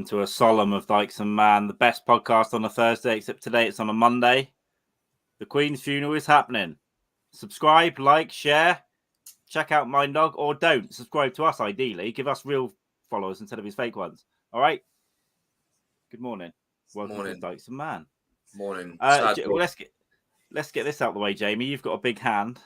to a solemn of Dykes and Mann, the best podcast on a Thursday, except today it's on a Monday. The Queen's funeral is happening. Subscribe, like, share, check out my dog, or don't. Subscribe to us, ideally. Give us real followers instead of his fake ones. All right? Good morning. Welcome to Dykes and Mann. Morning. Well, let's get this out of the way, Jamie. You've got a big hand.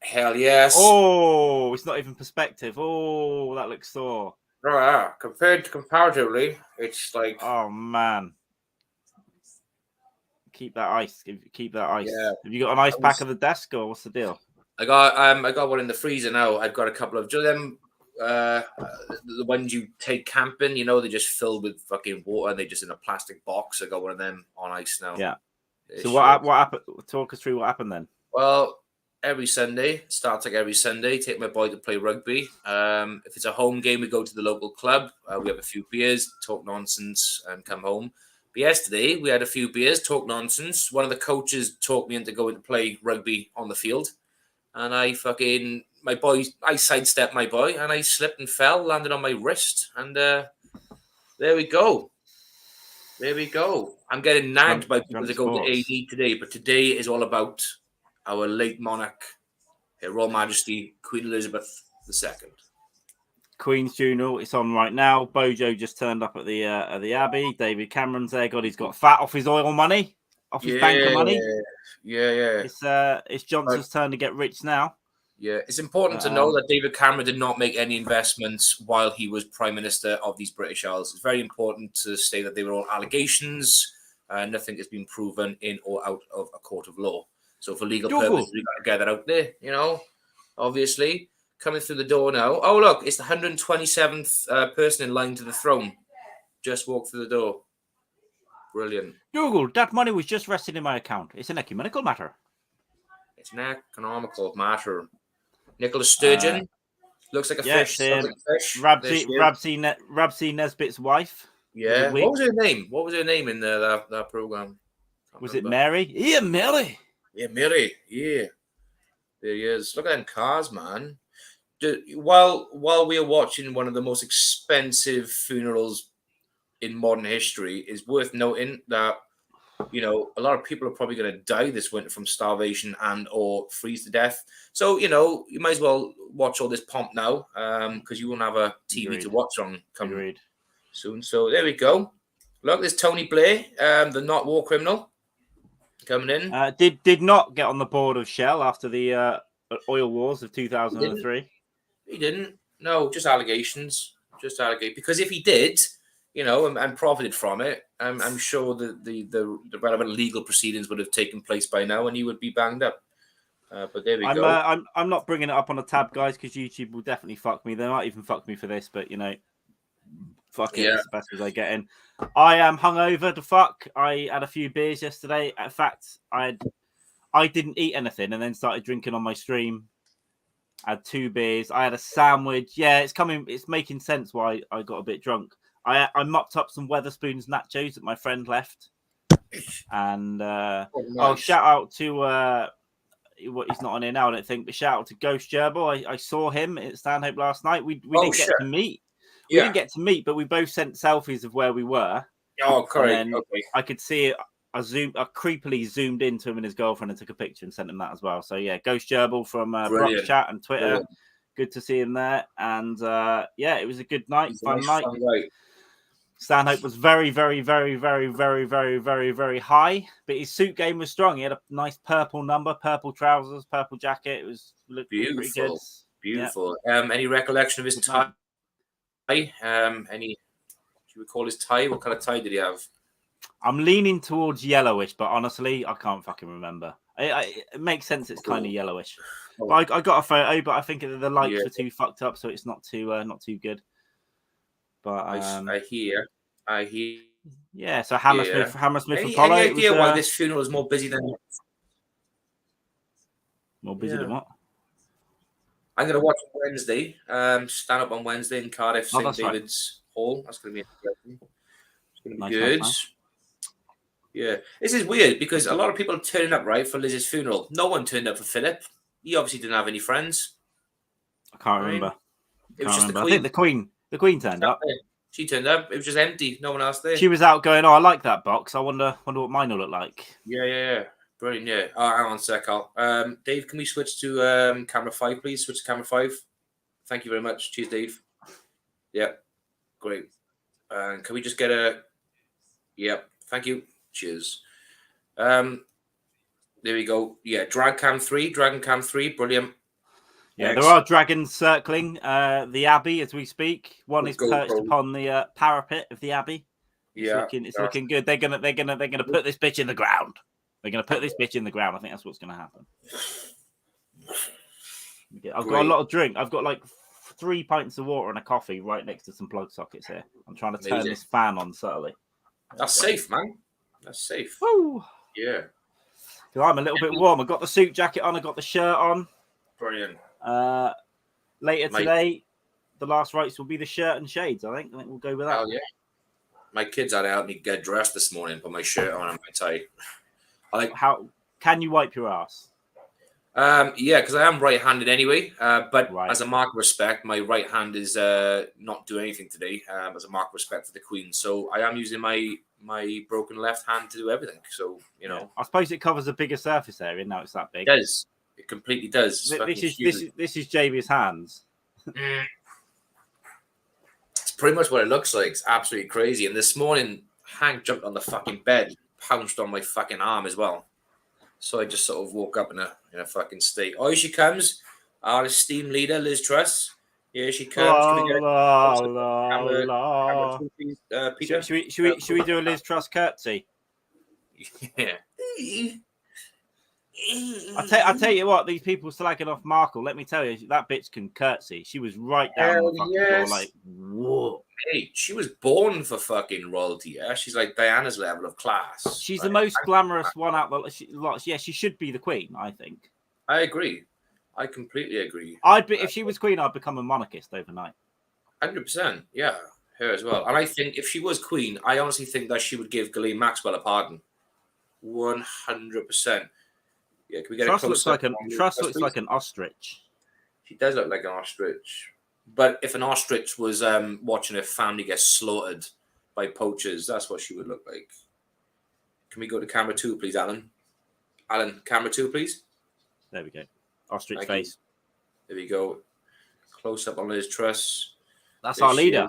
Hell yes. Oh, it's not even perspective. Oh, that looks sore. Yeah, comparatively, it's like. Oh man. Keep that ice. Keep that ice. Yeah. Have you got an ice pack on the desk, or what's the deal? I got one in the freezer now. I've got a couple of them. The ones you take camping, they just filled with fucking water. They just in a plastic box. I got one of them on ice now. Yeah. So what happened? Talk us through what happened then. Well, every Sunday, starts like every Sunday, take my boy to play rugby. If it's a home game, we go to the local club. We have a few beers, talk nonsense, and come home. But yesterday, we had a few beers, talk nonsense. One of the coaches talked me into going to play rugby on the field. And I sidestepped my boy, and I slipped and fell, landed on my wrist. And there we go. There we go. I'm getting nagged by people to go to AD today, but today is all about our late monarch, Her Royal Majesty, Queen Elizabeth II. Queen's funeral, it's on right now. Bojo just turned up at the Abbey. David Cameron's there. God, he's got fat off his oil money, off his banker money. Yeah. It's Johnson's turn to get rich now. Yeah, it's important to know that David Cameron did not make any investments while he was Prime Minister of these British Isles. It's very important to say that they were all allegations. Nothing has been proven in or out of a court of law. So for legal purposes, we've got to get that out there, obviously. Coming through the door now. Oh, look, it's the 127th person in line to the throne. Just walked through the door. Brilliant. Google, that money was just resting in my account. It's an ecumenical matter. It's an economical matter. Nicholas Sturgeon. Looks like a fish. Sounds like a fish. Rabsy Nesbitt's wife. Yeah. What was her name? What was her name in that program? Was it Mary? Yeah, Mary. Yeah, Mary. Yeah. There he is. Look at them cars, man. While we are watching one of the most expensive funerals in modern history, it's worth noting that a lot of people are probably going to die this winter from starvation and or freeze to death. So you might as well watch all this pomp now, because you won't have a TV to watch on coming soon. So there we go. Look, there's Tony Blair, the not war criminal, coming in. Did not get on the board of Shell after the oil wars of 2003. He didn't. No, just allegations. Because if he did, and profited from it, I'm sure that the relevant legal proceedings would have taken place by now, and he would be banged up. But there we go. I'm not bringing it up on a tab, guys, because YouTube will definitely fuck me. They might even fuck me for this, but fuck it. It's the best as I get in. I am hungover to fuck. I had a few beers yesterday. In fact, I didn't eat anything and then started drinking on my stream. I had 2 beers. I had a sandwich. Yeah, it's making sense why I got a bit drunk. I mopped up some Weatherspoons nachos that my friend left. And shout out to he's not on here now, I don't think, but shout out to Ghost Gerbil. I saw him at Stanhope last night. We didn't get to meet. We didn't get to meet, but we both sent selfies of where we were. Oh, correct. Okay. I could see it. I creepily zoomed into him and his girlfriend and took a picture and sent him that as well. So yeah, Ghost Gerbil from Brock's chat and Twitter. Brilliant. Good to see him there. And it was a good night, fun night. Stanhope was very, very, very, very, very, very, very, very high, but his suit game was strong. He had a nice purple number, purple trousers, purple jacket. It looked pretty good. Beautiful. Yeah. Any recollection of his tie? Do you recall his tie? What kind of tie did he have? I'm leaning towards yellowish, but honestly, I can't fucking remember. It makes sense. It's kind of yellowish. But I got a photo, but I think the lights were too fucked up, so it's not too good. But I hear. Yeah, so Hammersmith Apollo. Any idea why this funeral is more busy than? More busy than what? I'm going to watch on Wednesday. Stand up on Wednesday in Cardiff, St. David's Hall. That's going to be interesting. It's going to be good. Nice. Yeah, this is weird because a lot of people are turning up, right, for Liz's funeral. No one turned up for Philip. He obviously didn't have any friends. I can't remember. It was just the Queen. I think the Queen turned up. She turned up. It was just empty. No one else there. She was out going, "Oh, I like that box. I wonder what mine will look like." Yeah. Brilliant, yeah. Oh, hang on a sec, Al. Dave, can we switch to camera 5, please? Switch to camera 5. Thank you very much. Cheers, Dave. Yeah, great. And can we just get a... Yep, thank you. Cheers. There we go. Yeah, Dragon Cam 3, brilliant. Yeah, there are dragons circling the Abbey as we speak. One is perched upon the parapet of the Abbey. It's looking good. They're gonna put this bitch in the ground. They're gonna put this bitch in the ground. I think that's what's gonna happen. I've got a lot of drink. I've got like 3 pints of water and a coffee right next to some plug sockets here. I'm trying to turn this fan on subtly. That's safe, man. That's safe. Woo. Yeah. I'm a little bit warm. I've got the suit jacket on. I've got the shirt on. Brilliant. Later today, the last rites will be the shirt and shades. I think we'll go with that. Oh yeah. My kids had to help me get dressed this morning. Put my shirt on and my tie. How can you wipe your ass? Yeah, because I am right-handed anyway. But as a mark of respect, my right hand is not doing anything today. As a mark of respect for the Queen, so I am using my broken left hand to do everything. So I suppose it covers a bigger surface area. Now it's that big. It does. It completely does. This is Jamie's hands. It's pretty much what it looks like. It's absolutely crazy. And this morning, Hank jumped on the fucking bed, pounced on my fucking arm as well. So I just sort of woke up in a fucking state. Oh, here she comes. Our esteemed leader, Liz Truss. Here she comes. Should we do a Liz Truss curtsy? Yeah. I tell you what, these people slagging off Markle. Let me tell you, that bitch can curtsy. She was right down the fucking floor, like whoa. Hey, she was born for fucking royalty. Yeah, she's like Diana's level of class. She's the most glamorous one out there. She should be the queen. I think. I agree. I completely agree. If she was queen, I'd become a monarchist overnight. 100%. Yeah, her as well. And I think if she was queen, I honestly think that she would give Ghislaine Maxwell a pardon. 100%. Yeah, can we get Truss looks like an ostrich. She does look like an ostrich. But if an ostrich was watching her family get slaughtered by poachers, that's what she would look like. Can we go to camera 2, please, Alan? Alan, camera 2, please. There we go. Ostrich face. There we go. Close up on Liz Truss. That's our leader.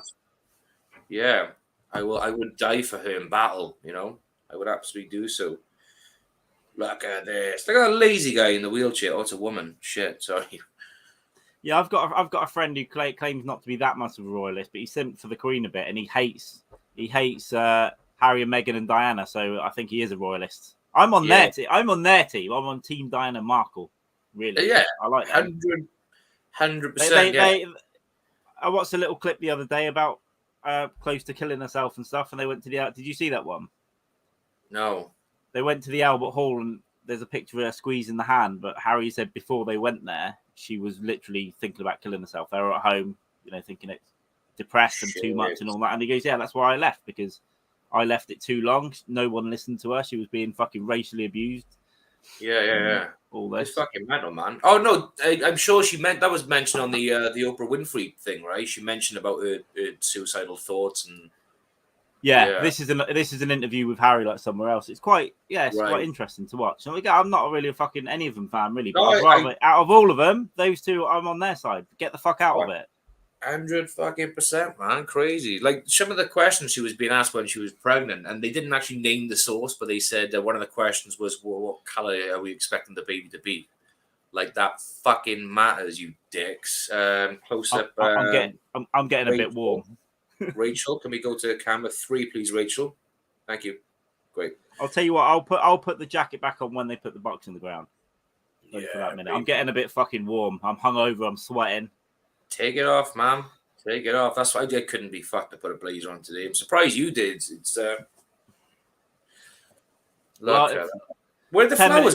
Yeah. I would die for her in battle, I would absolutely do so. Look at this. Look at that lazy guy in the wheelchair. Oh, it's a woman. Shit, sorry. Yeah, I've got a friend who claims not to be that much of a royalist, but he's simped for the Queen a bit, and he hates Harry and Meghan and Diana. So I think he is a royalist. I'm on their team. I'm on Team Diana Markle. Really? Yeah, I like 100%. I watched a little clip the other day about close to killing herself and stuff, and they went to the. Did you see that one? No. They went to the Albert Hall, and there's a picture of her squeezing the hand. But Harry said before they went there, she was literally thinking about killing herself. They were at home, thinking it's depressed and too much and all that. And he goes, "Yeah, that's why I left, because I left it too long. No one listened to her. She was being fucking racially abused." Yeah. All this. It's fucking mental, man. Oh no, I'm sure that was mentioned on the Oprah Winfrey thing, right? She mentioned about her suicidal thoughts and. Yeah, this is an interview with Harry like somewhere else. It's quite quite interesting to watch. And I'm not really a fucking any of them fan really, but out of all of them, those two, I'm on their side. Get the fuck out of it. 100%, man, crazy. Like some of the questions she was being asked when she was pregnant, and they didn't actually name the source, but they said one of the questions was, "Well, what color are we expecting the baby to be?" Like that fucking matters, you dicks. Close up. I'm getting a bit warm. Rachel, can we go to camera 3, please, Rachel? Thank you. Great. I'll tell you what. I'll put the jacket back on when they put the box in the ground. For that minute, I'm getting a bit fucking warm. I'm hungover. I'm sweating. Take it off, ma'am. Take it off. That's why I couldn't be fucked to put a blazer on today. I'm surprised you did. It's look at that. Where the flowers?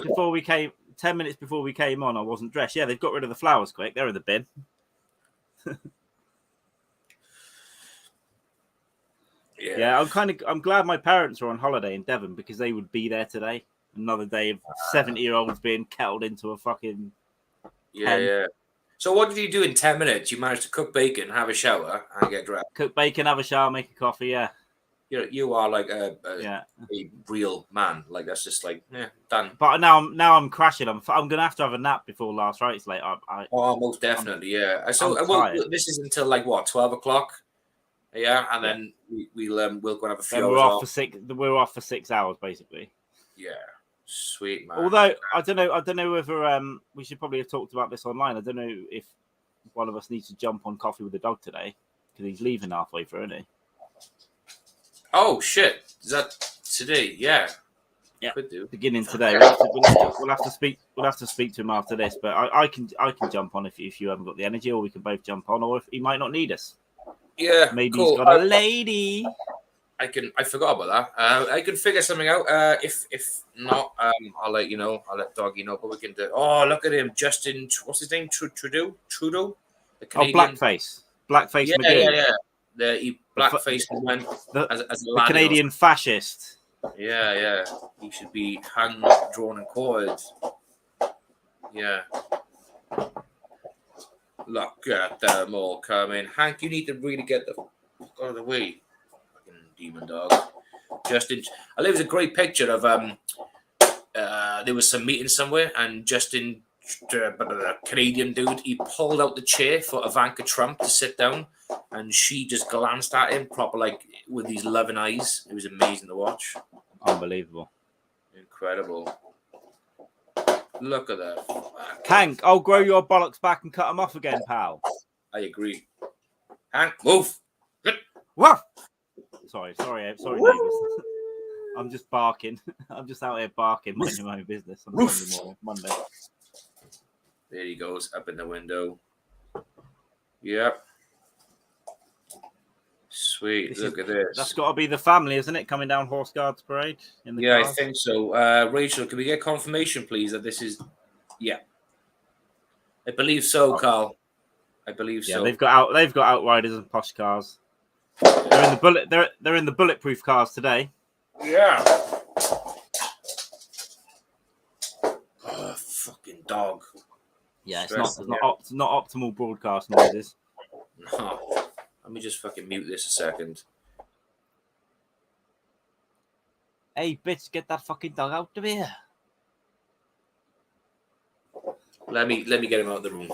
10 minutes before we came on, I wasn't dressed. Yeah, they've got rid of the flowers quick. They're in the bin. Yeah, I'm glad my parents are on holiday in Devon, because they would be there today. Another day of 70-year-olds being kettled into a fucking pen. Yeah. So what did you do in 10 minutes? You managed to cook bacon, have a shower, and get dressed. Cook bacon, have a shower, make a coffee. Yeah. You are like a real man. Like that's just like done. But now I'm crashing. I'm gonna have to have a nap before last night's late. Most definitely, yeah. So this is until like what 12 o'clock. Yeah, and then we'll go and have a few then hours we're off off. for 6. We're off for 6 hours basically. Yeah, sweet man. Although I don't know whether we should probably have talked about this online. I don't know if one of us needs to jump on coffee with the dog today because he's leaving halfway through, isn't he? Oh shit! Is that today? Yeah. Could do. Beginning today. We'll have to speak. We'll have to speak to him after this. But I can jump on if you haven't got the energy, or we can both jump on, or if he might not need us. Yeah. Maybe cool. he's got a lady. I forgot about that. I can figure something out. If not, I'll let you know. I'll let Doggy know. But we can do. Oh, look at him, Justin. What's his name? Trudeau. The Canadian. Blackface. Yeah, McGee. yeah. The blackface man as the Canadian fascist. Yeah. He should be hung, drawn, and quartered. Yeah. Look at them all coming. Hank, you need to really get the fuck out of the way. Fucking demon dog. Justin, there was a great picture of there was some meeting somewhere, and Justin, the Canadian dude, he pulled out the chair for Ivanka Trump to sit down, and she just glanced at him proper like with these loving eyes. It was amazing to watch. Unbelievable. Incredible. Look at that. Hank, I'll grow your bollocks back and cut them off again, pal. I agree. Hank, move. Woof. Sorry, neighbours. I'm just barking. I'm just out here barking, minding my own business on Sunday morning, Monday. There he goes, up in the window. Yep. Sweet. Look at this. That's got to be the family, isn't it? Coming down Horse Guards Parade in the cars? I think so. Rachel, can we get confirmation, please, that this is? Yeah, I believe so, Carl. I believe so. They've got outriders and posh cars. They're in the bullet. They're in the bulletproof cars today. Yeah. Oh, fucking dog. Yeah, it's not optimal broadcast noises. No. Let me just fucking mute this a second. Hey, bitch, get that fucking dog out of here. Let me get him out of the room.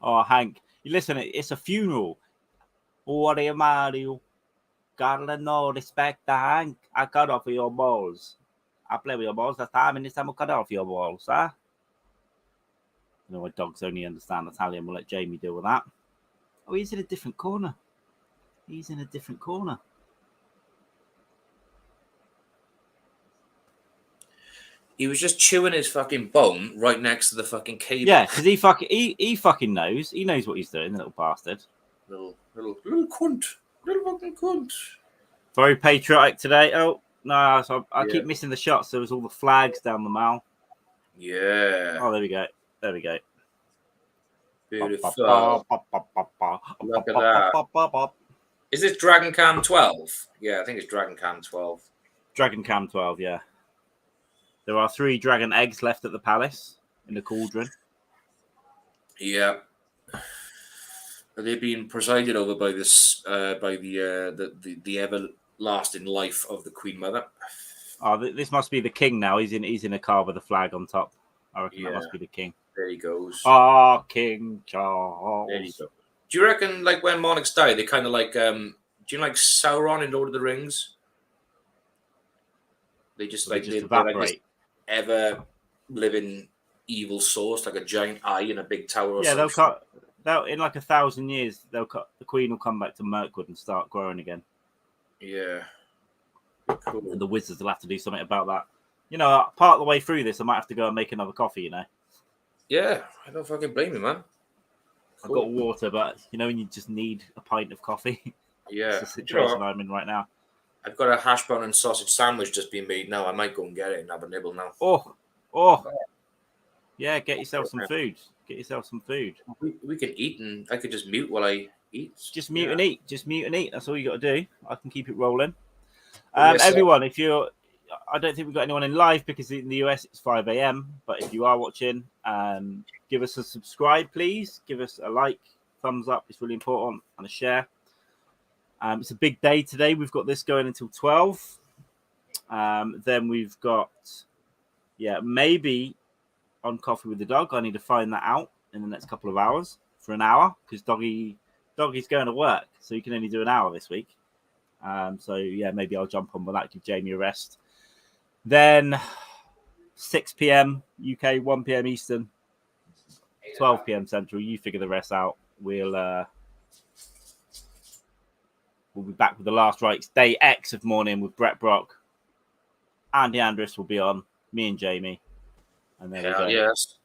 Oh, Hank, you listen, it's a funeral. What do you Mario? Gotta know, respect the Hank. I cut off your balls. I play with your balls that time, and this time I cut off your balls, huh? You know, my dogs only understand Italian. We'll let Jamie deal with that. Oh, he's in a different corner. He was just chewing his fucking bone right next to the fucking cable. Yeah, because he fucking knows. He knows what he's doing, the little bastard. Little cunt. Little fucking cunt. Very patriotic today. Oh, no, so I keep missing the shots. There was all the flags down the mall. Yeah. Oh, there we go. Beautiful. Look at that. Is this Dragon Cam 12? Yeah, I think it's Dragon Cam 12. Dragon Cam 12, yeah. There are 3 dragon eggs left at the palace in the cauldron. Yeah. Are they being presided over by this by the everlasting life of the Queen Mother? Oh, this must be the king now. He's in a car with a flag on top. I reckon that must be the king. There he goes. Ah, King Charles. There you go. Do you reckon, like, when monarchs die, they kind of like, do you know, like Sauron in Lord of the Rings? They just evaporate. Like this ever-living evil source, like a giant eye in a big tower. Or they'll in like 1,000 years. The Queen will come back to Mirkwood and start growing again. Yeah. Cool. And the wizards will have to do something about that. You know, part of the way through this, I might have to go and make another coffee. You know. Yeah, I don't fucking blame you, man. I've got water, but you know when you just need a pint of coffee. Yeah, it's the situation I'm in right now. I've got a hash brown and sausage sandwich just being made now. I might go and get it and have a nibble now. Oh, yeah. Get yourself some food. We can eat, and I could just mute while I eat. Just mute and eat. That's all you got to do. I can keep it rolling. Everyone, if you're, I don't think we've got anyone in live because in the US it's 5 a.m. But if you are watching, give us a subscribe, please. Give us a like, thumbs up. It's really important, and a share. It's a big day today. We've got this going until 12. Then we've got, maybe on Coffee with the Dog. I need to find that out in the next couple of hours for an hour because Doggy's going to work, so you can only do an hour this week. Maybe I'll jump on with that, give Jamie a rest. Then 6 p.m. UK, 1 p.m. Eastern, 12 p.m. Central. You figure the rest out. We'll be back with the Last Rites Day X of morning with Brett Brock. Andy Andrus will be on, me and Jamie. And there we go. Yes.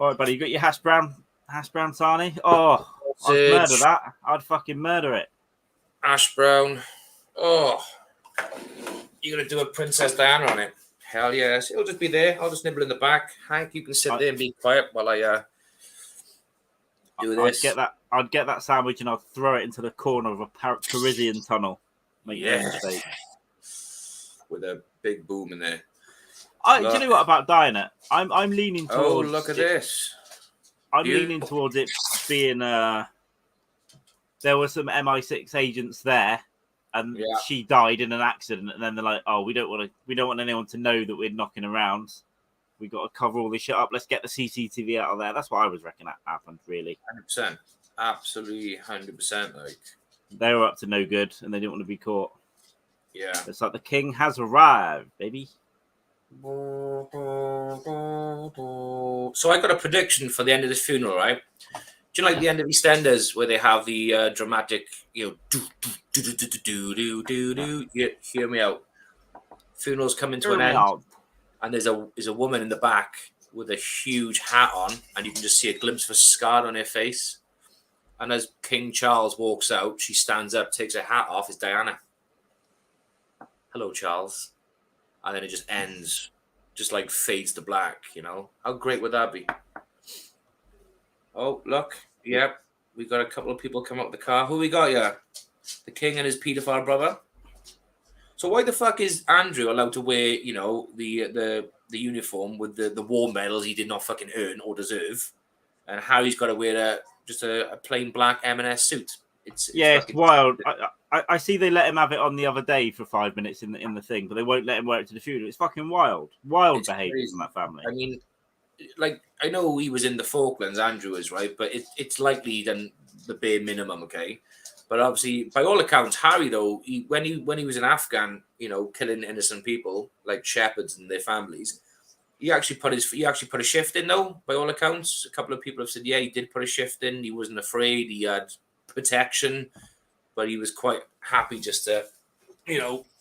All right, buddy, you got your hash brown sarnie? Oh, I'd murder that. I'd fucking murder it. Hash brown. Oh, you're going to do a Princess Diana on it? Hell yes. It'll just be there. I'll just nibble in the back. Hank, you can sit there and be quiet while I do this. I'd get that sandwich and I'd throw it into the corner of a Parisian tunnel. Make no mistake. With a big boom in there. Do you know what about Diana? I'm leaning towards. Oh, look at this. I'm leaning towards it being. There were some MI6 agents there, and she died in an accident. And then they're like, "Oh, we don't want anyone to know that we're knocking around. We got to cover all this shit up. Let's get the CCTV out of there." That's what I was reckoning that happened. Really, 100%, absolutely 100%. Like they were up to no good, and they didn't want to be caught. Yeah, it's like the king has arrived, baby. So I got a prediction for the end of this funeral, right? Do you like the end of EastEnders where they have the dramatic, do hear me out? Funeral's coming to an end, and there's a woman in the back with a huge hat on, and you can just see a glimpse of a scar on her face. And as King Charles walks out, she stands up, takes her hat off. It's Diana. Hello, Charles. And then it just ends, just like fades to black, How great would that be? Oh, look. Yep. We got a couple of people come up with the car. Who we got here? The king and his paedophile brother. So why the fuck is Andrew allowed to wear, the uniform with the war medals he did not fucking earn or deserve? And Harry's got to wear just a plain black M&S suit. It's wild. I see they let him have it on the other day for 5 minutes in the thing, but they won't let him wear it to the funeral. It's fucking wild. Wild behaviour from that family. I mean, I know he was in the Falklands, Andrew is, right? But it's likely done the bare minimum, okay? But obviously, by all accounts, Harry, though, when he was in Afghan, killing innocent people, like shepherds and their families, he actually put a shift in, though, by all accounts. A couple of people have said, yeah, he did put a shift in. He wasn't afraid. He had protection. But he was quite happy just to,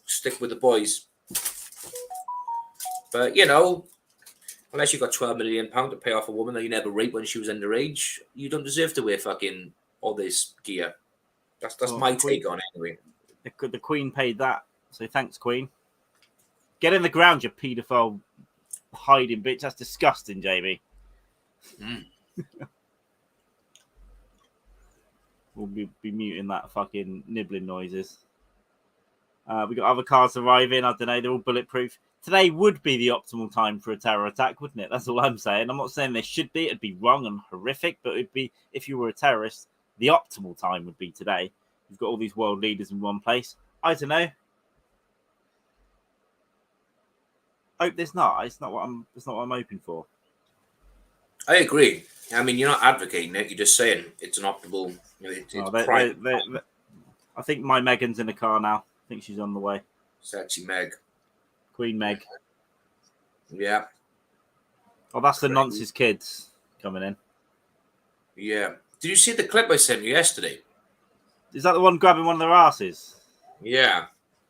stick with the boys. But, unless you got £12 million to pay off a woman that you never raped when she was underage, you don't deserve to wear fucking all this gear. That's my take on it, anyway. The Queen paid that. So thanks, Queen. Get in the ground, you paedophile hiding bitch. That's disgusting, Jamie. We'll be muting that fucking nibbling noises. We got other cars arriving. I don't know. They're all bulletproof. Today would be the optimal time for a terror attack, wouldn't it? That's all I'm saying. I'm not saying there should be. It'd be wrong and horrific, but it'd be, if you were a terrorist, the optimal time would be today. You've got all these world leaders in one place. I don't know. Hope there's not. It's not what I'm hoping for. I agree. I mean, you're not advocating it. You're just saying it's an optimal. I think my Megan's in the car now. I think she's on the way. Sexy Meg. Queen Meg. Yeah. Oh, that's the nonsense kids coming in. Yeah. Did you see the clip I sent you yesterday? Is that the one grabbing one of their asses? Yeah.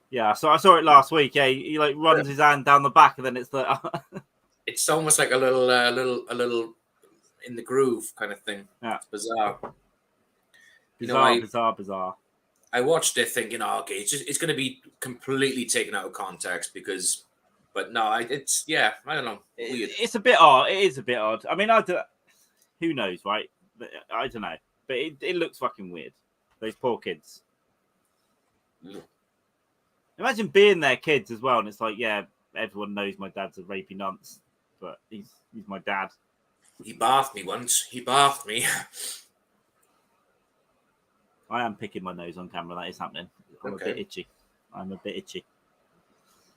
Yeah. So I saw it last week. Yeah, he like runs his hand down the back, and then it's the. It's almost like a little in the groove kind of thing. Yeah. It's bizarre. Bizarre. I watched it thinking, okay, it's going to be completely taken out of context but no, I don't know. Weird. It's a bit odd. It is a bit odd. I mean, who knows, right? I don't know, but it looks fucking weird. Those poor kids. Yeah. Imagine being their kids as well, and it's like, yeah, everyone knows my dad's a rapey nonce, but he's my dad. He bathed me once. He bathed me. I am picking my nose on camera. That is happening. I'm a bit itchy.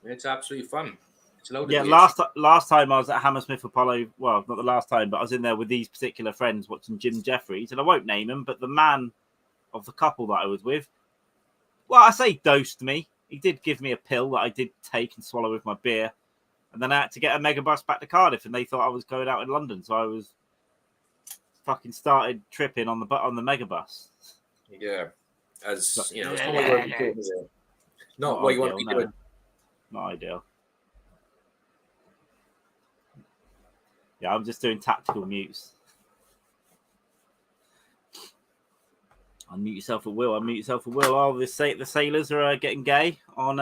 It's absolutely fun. It's yeah, last time I was at Hammersmith Apollo. Well, not the last time, but I was in there with these particular friends watching Jim Jeffries, and I won't name him, but the man of the couple that I was with, well, I say dosed me. He did give me a pill that I did take and swallow with my beer, and then I had to get a megabus back to Cardiff, and they thought I was going out in London, so I was fucking started tripping on the megabus. Yeah, as you know, it's not what you is it? Not what you want to be doing. Not ideal. Yeah, I'm just doing tactical mutes. Unmute yourself at will. Oh, the sailors are getting gay on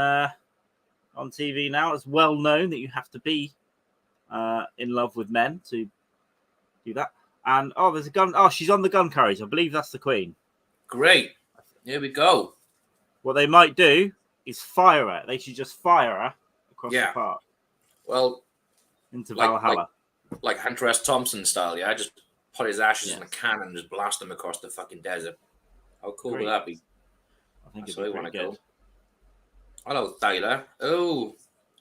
TV now. It's well known that you have to be in love with men to do that. And there's a gun. Oh, she's on the gun carriage. I believe that's the Queen. Great. Here we go. What they might do is fire her. They should just fire her across the park. Well, into Valhalla. Like Hunter S. Thompson style, yeah? Just put his ashes in a can and just blast them across the fucking desert. How cool would that be? I think it's really good. Go. Hello, Tyler. Oh,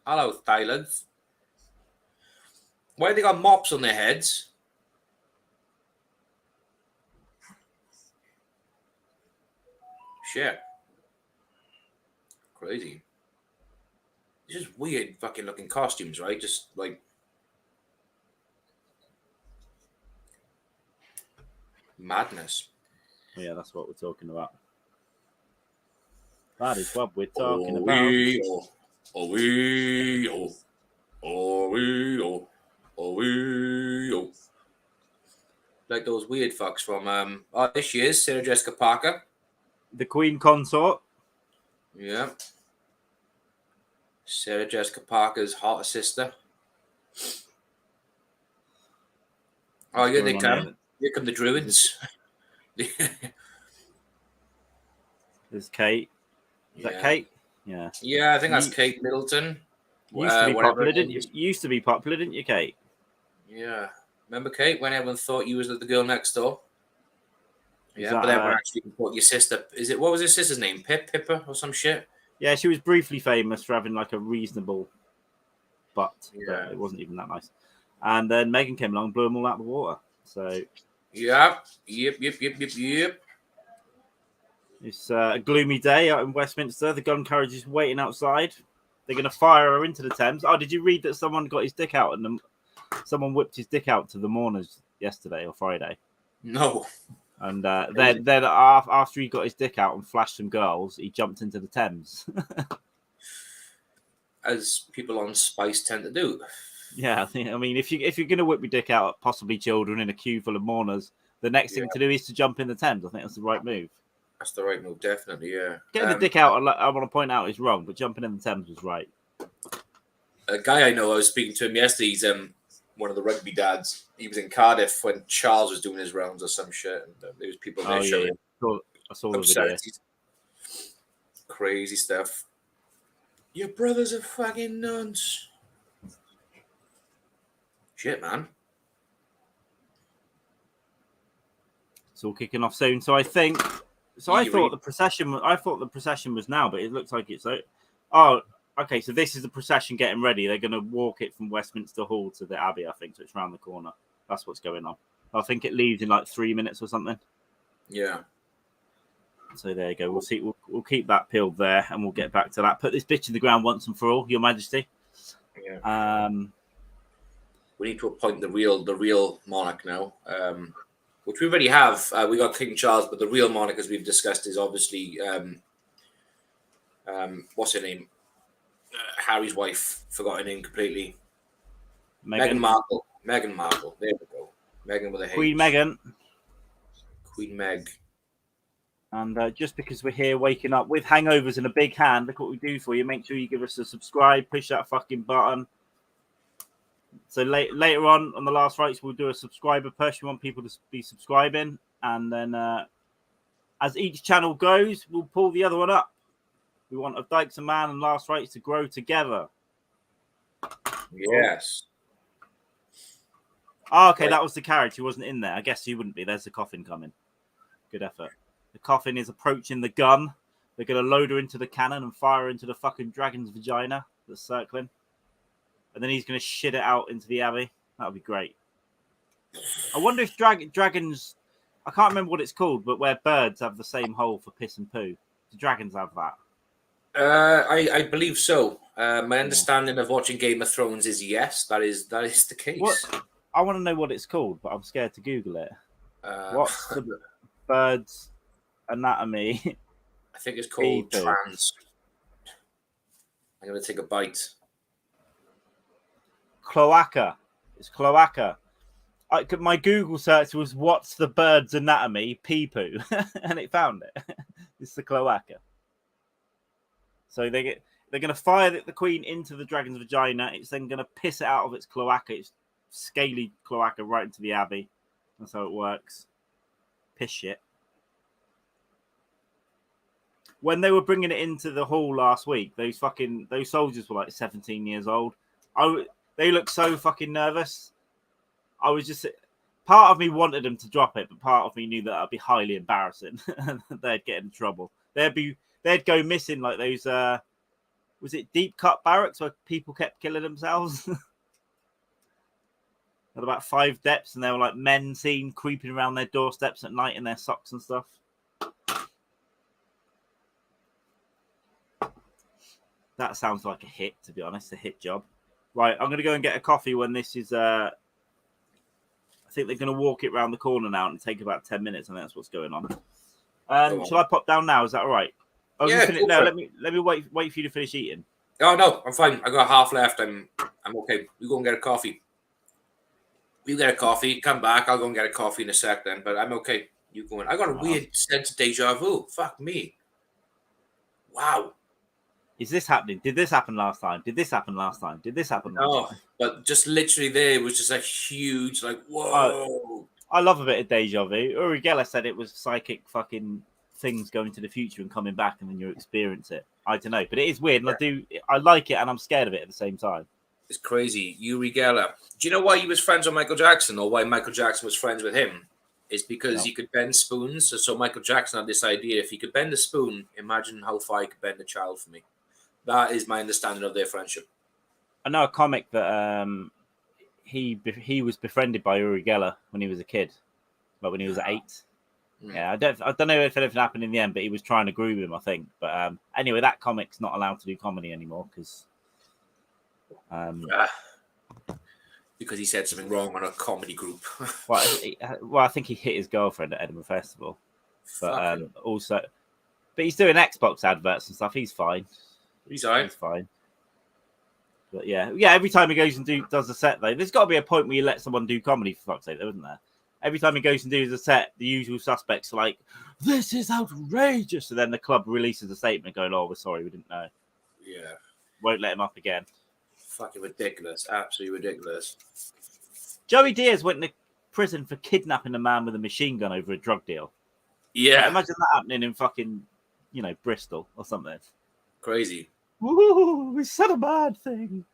hello, Tyler. Why have they got mops on their heads? Shit. Crazy. It's just weird fucking looking costumes, right? Just like madness. Oh, yeah, that's what we're talking about. That is what we're talking about. Like those weird fucks from there she is, Sarah Jessica Parker. The Queen Consort. Yeah. Sarah Jessica Parker's hotter sister. Oh, here they come. Here come the Druids. There's Kate. Is that Kate? Yeah. Yeah, I think that's Kate Middleton. Used to be popular, didn't you? Used to be popular, didn't you, Kate? Yeah. Remember Kate when everyone thought you was the girl next door? Yeah, but everyone actually thought your sister. What was his sister's name? Pippa or some shit? Yeah, she was briefly famous for having like a reasonable butt. Yeah. But it wasn't even that nice. And then Meghan came along and blew them all out of the water. So. Yep. It's a gloomy day out in Westminster. The gun carriage is waiting outside. They're going to fire her into the Thames. Oh, did you read that someone got his dick out and someone whipped his dick out to the mourners yesterday or Friday? No. And then after he got his dick out and flashed some girls, he jumped into the Thames. As people on Spice tend to do. Yeah, I mean, if you're going to whip your dick out at possibly children in a queue full of mourners, the next thing to do is to jump in the Thames. I think that's the right move. That's the right move, definitely, yeah. Getting the dick out, I want to point out, is wrong, but jumping in the Thames was right. A guy I know, I was speaking to him yesterday, he's one of the rugby dads. He was in Cardiff when Charles was doing his rounds or some shit, and there was people there showing I saw the video. Crazy stuff. Your brothers are fucking nuts. Shit, man. It's all kicking off soon, so I think... So I thought the procession was now, but it looks like it's... Oh, okay, so this is the procession getting ready. They're going to walk it from Westminster Hall to the Abbey, I think, so it's around the corner. That's what's going on. I think it leaves in like 3 minutes or something. Yeah. So there you go. We'll see. We'll keep that peeled there, and we'll get back to that. Put this bitch in the ground once and for all, Your Majesty. Yeah. We need to appoint the real monarch now, which we already have. We got King Charles, but the real monarch, as we've discussed, is obviously what's her name? Harry's wife. Forgot her name completely. Meghan Markle. Meghan Markle. There we go. Meghan with a H. Queen Meghan. Queen Meg. And just because we're here waking up with hangovers in a big hand, look what we do for you. Make sure you give us a subscribe, push that fucking button. So later on the last rights, we'll do a subscriber push. We want people to be subscribing. And then as each channel goes, we'll pull the other one up. We want of Dykes and Mann and last rites to grow together. Yes. Oh, okay, that was the carriage. He wasn't in there. I guess he wouldn't be. There's the coffin coming. Good effort. The coffin is approaching the gun. They're going to load her into the cannon and fire her into the fucking dragon's vagina that's circling. And then he's going to shit it out into the abbey. That would be great. I wonder if dragons... I can't remember what it's called, but where birds have the same hole for piss and poo. Do dragons have that? I believe so. My understanding of watching Game of Thrones is yes, that is the case. What? I want to know what it's called, but I'm scared to Google it. What's the bird's anatomy? I think it's called trans. I'm going to take a bite. Cloaca. It's cloaca. My Google search was "What's the bird's anatomy?" Pee poo, and it found it. It's the cloaca. So they're going to fire the queen into the dragon's vagina. It's then going to piss it out of its cloaca. It's scaly cloaca right into the abbey. That's how it works. Piss shit. When they were bringing it into the hall last week, those soldiers were like 17 years old. They looked so fucking nervous. I was just... Part of me wanted them to drop it, but part of me knew that that'd be highly embarrassing. They'd get in trouble. They'd go missing like those... was it deep cut barracks where people kept killing themselves? At about 5 depths, and there were like men seen creeping around their doorsteps at night in their socks and stuff. That sounds like a hit, to be honest, a hit job. Right, I'm going to go and get a coffee when this is... I think they're going to walk it round the corner now and take about 10 minutes, and that's what's going on. Shall I pop down now? Is that all right? Yeah, let me wait for you to finish eating. Oh, no, I'm fine. I got half left. I'm okay. You go and get a coffee. You get a coffee, come back. I'll go and get a coffee in a sec then, but I'm okay. You go in. I got a weird sense of deja vu. Fuck me. Wow. Is this happening? Did this happen last time? Did this happen last time? Did this happen last time? But just literally there was just a huge, like, whoa. I love a bit of deja vu. Uri Geller said it was psychic fucking things going to the future and coming back, and then you experience it. I don't know, but it is weird, and I like it, and I'm scared of it at the same time. It's crazy. Uri Geller. Do you know why he was friends with Michael Jackson, or why Michael Jackson was friends with him? It's because he could bend spoons. So Michael Jackson had this idea: if he could bend a spoon, imagine how far he could bend a child for me. That is my understanding of their friendship. I know a comic that he was befriended by Uri Geller when he was a kid, like when he was 8. Yeah, I don't know if anything happened in the end, but he was trying to groove him, I think. But anyway, that comic's not allowed to do comedy anymore because he said something wrong on a comedy group. well, I think he hit his girlfriend at Edinburgh Festival, but but he's doing Xbox adverts and stuff. He's fine. He's all right. He's fine. But yeah. Every time he goes and does a set, though, there's got to be a point where you let someone do comedy, for fuck's sake, though, isn't there? Every time he goes and does a set, the usual suspects are like, "This is outrageous," and then the club releases a statement going, "Oh, we're sorry, we didn't know." Yeah, won't let him up again. Fucking ridiculous, absolutely ridiculous. Joey Diaz went to prison for kidnapping a man with a machine gun over a drug deal. Yeah, like, imagine that happening in fucking, Bristol or something. Crazy. Woo! We said a bad thing.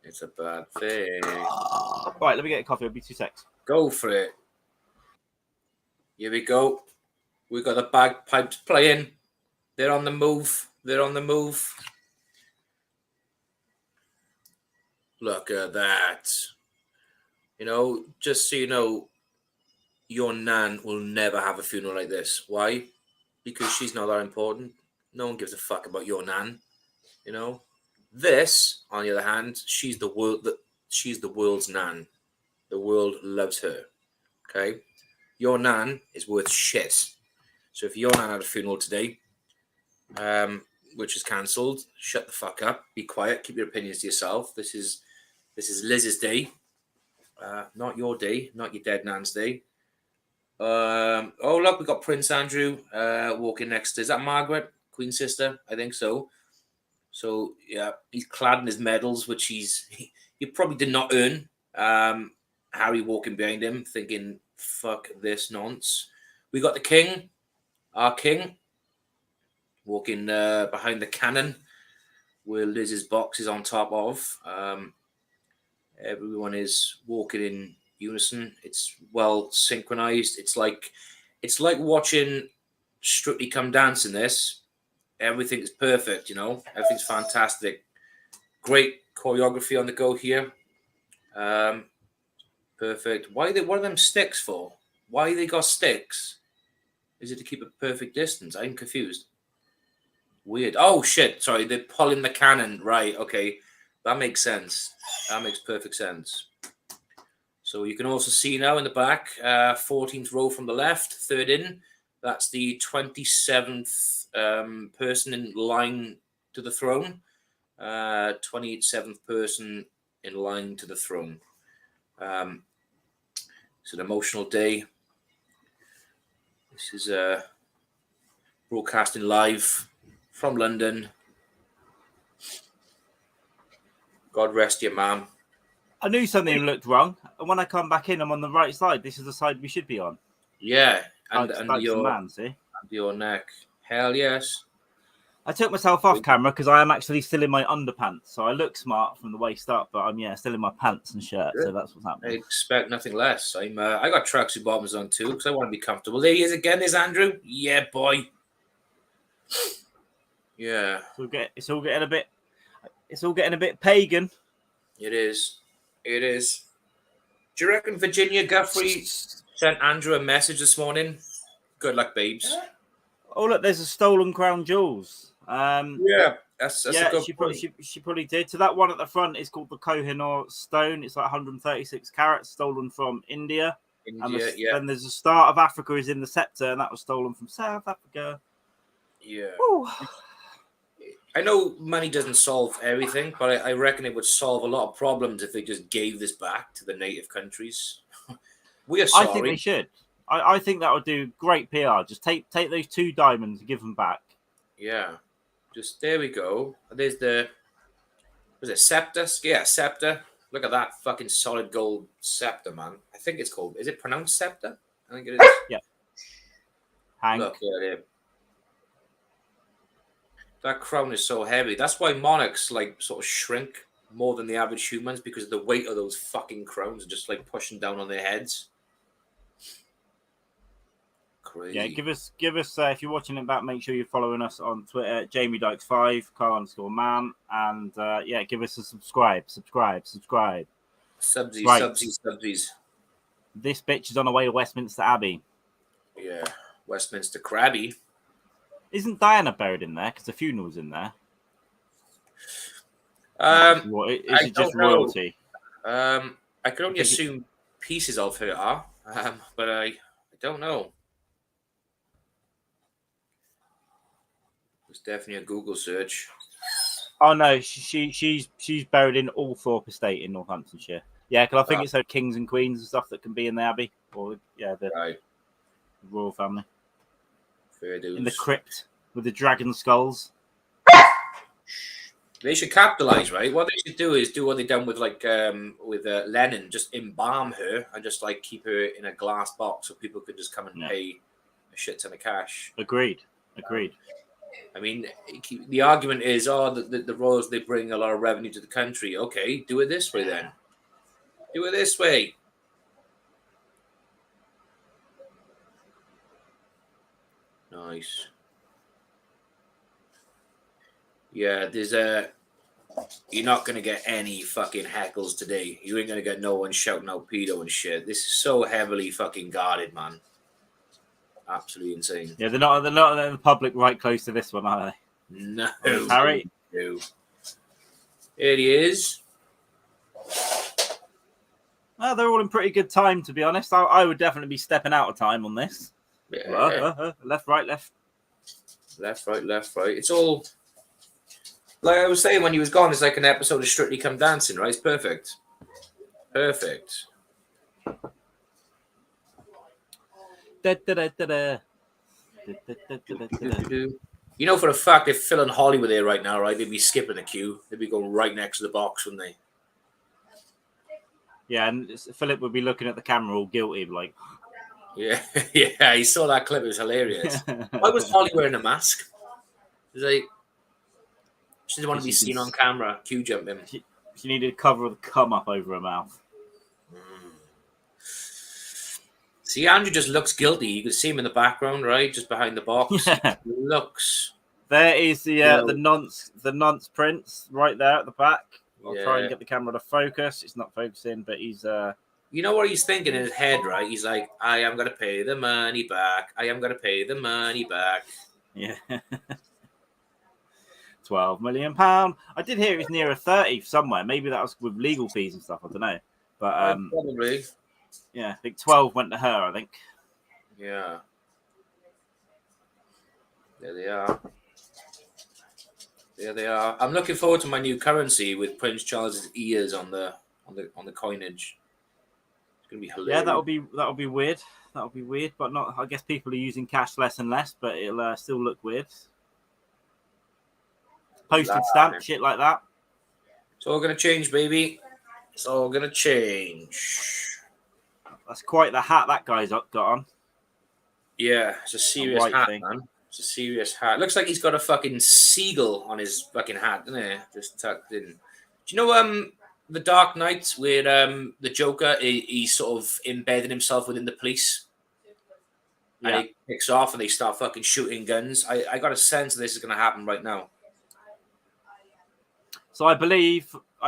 It's a bad thing. Right, let me get a coffee. It'll be 2 secs. Go for it. Here we go. We got the bagpipes playing. They're on the move. Look at that. Just so you know, your nan will never have a funeral like this. Why? Because she's not that important. No one gives a fuck about your nan. This, on the other hand, she's the world's nan. The world loves her. Okay? Your nan is worth shit. So if your nan had a funeral today, which is cancelled, shut the fuck up. Be quiet. Keep your opinions to yourself. This is Liz's day. Not your day. Not your dead nan's day. Oh, look, we got Prince Andrew walking next to... Is that Margaret? Queen's sister? I think so. So, yeah, he's clad in his medals, which he probably did not earn. Harry walking behind him, thinking, fuck this nonce. We got the king, our king. walking behind the cannon where Liz's box is on top of. Everyone is walking in unison. It's well synchronized. It's like watching Strictly Come Dancing. This everything's perfect. Everything's fantastic. Great choreography on the go here. Perfect. What are them sticks for? Why they got sticks? Is it to keep a perfect distance? I'm confused. Weird. Oh shit! Sorry, they're pulling the cannon. Right. Okay, that makes sense. That makes perfect sense. So you can also see now in the back, 14th row from the left, third in. That's the 27th person in line to the throne. 27th person in line to the throne. It's an emotional day. This is broadcasting live from London. God rest your ma'am. I knew something looked wrong, and when I come back in, I'm on the right side. This is the side we should be on. Yeah, Dykes Mann, see? Under your neck. Hell yes. I took myself off camera because I am actually still in my underpants, so I look smart from the waist up, but I'm still in my pants and shirt. Good. So that's what's happening. I expect nothing less. I got tracksuit bottoms on too because I want to be comfortable. There he is again. There's Andrew. Yeah, boy. Yeah. It's all getting a bit pagan. It is. It is. Do you reckon Virginia Guthrie sent Andrew a message this morning? Good luck, babes. Oh look, there's a stolen crown jewels. Yeah, that's a good point. She probably did. So that one at the front is called the Kohinoor stone. It's like 136 carats, stolen from India. And there's the Star of Africa is in the scepter, and that was stolen from South Africa. Yeah. Ooh. I know money doesn't solve everything, but I reckon it would solve a lot of problems if they just gave this back to the native countries. We are sorry. I think they should. I think that would do great PR. Just take those 2 diamonds and give them back. Yeah. Just there we go. There's was it scepter? Yeah, scepter. Look at that fucking solid gold scepter, man. I think it's called. Is it pronounced scepter? I think it is. Yeah. Hank. Look at it. That crown is so heavy. That's why monarchs sort of shrink more than the average humans because of the weight of those fucking crowns just pushing down on their heads. Crazy. Yeah, give us if you're watching it back, make sure you're following us on Twitter, Jamie Dykes 5, _man, and give us a subscribe. Subsies. This bitch is on her way to Westminster Abbey. Yeah, Westminster Crabby. Isn't Diana buried in there? Because the funeral's in there. Is it just royalty? I can only assume pieces of her are, but I don't know. It's definitely a Google search. Oh no, she's buried in Althorpe Estate in Northamptonshire. Yeah, because I think it's her kings and queens and stuff that can be in the abbey, or the royal family. Fair dues. In the crypt with the dragon skulls. They should capitalize, right? What they should do is do what they done with Lennon, just embalm her and just keep her in a glass box so people could just come and pay a shit ton of cash. Agreed. I mean, the argument is, the royals, they bring a lot of revenue to the country. Okay, do it this way then. Do it this way. Nice. Yeah, you're not going to get any fucking heckles today. You ain't going to get no one shouting out pedo and shit. This is so heavily fucking guarded, man. Absolutely insane. Yeah, they're not in the public right close to this one, are they? No. Harry? No. Here he is. Well, they're all in pretty good time, to be honest. I would definitely be stepping out of time on this. Yeah. Left, right, left. Left, right. It's all... Like I was saying when he was gone, it's like an episode of Strictly Come Dancing, right? It's perfect. Perfect. You know for a fact if Phil and Holly were there right now, right, they'd be skipping the queue. They'd be going right next to the box, wouldn't they? Yeah, and Philip would be looking at the camera all guilty, like... Yeah, he saw that clip. It was hilarious. Why was Holly wearing a mask? It's like she didn't want to be seen on camera. Queue jumping. She needed to cover the cum up over her mouth. See, Andrew just looks guilty. You can see him in the background, right, just behind the box. Yeah. He looks. There is the nonce prince right there at the back. I'll try and get the camera to focus. It's not focusing, but he's You know what he's thinking in his head, right? He's like, I am gonna pay the money back. I am gonna pay the money back. Yeah. £12 million. I did hear it was near a 30 somewhere. Maybe that was with legal fees and stuff. I don't know. But probably. Yeah, I think 12 went to her, I think. Yeah. There they are. There they are. I'm looking forward to my new currency with Prince Charles's ears on the coinage. It's gonna be hilarious. Yeah, that'll be weird. That'll be weird, but not. I guess people are using cash less and less, but it'll still look weird. Postage stamp, shit like that. It's all gonna change, baby. It's all gonna change. That's quite the hat that guy's got on. Yeah, it's a serious hat, man. It's a serious hat. Looks like he's got a fucking seagull on his fucking hat, doesn't it? Just tucked in. Do you know the Dark Knight where the Joker he sort of embedded himself within the police? Yeah. And he picks off and they start fucking shooting guns. I got a sense this is gonna happen right now. So I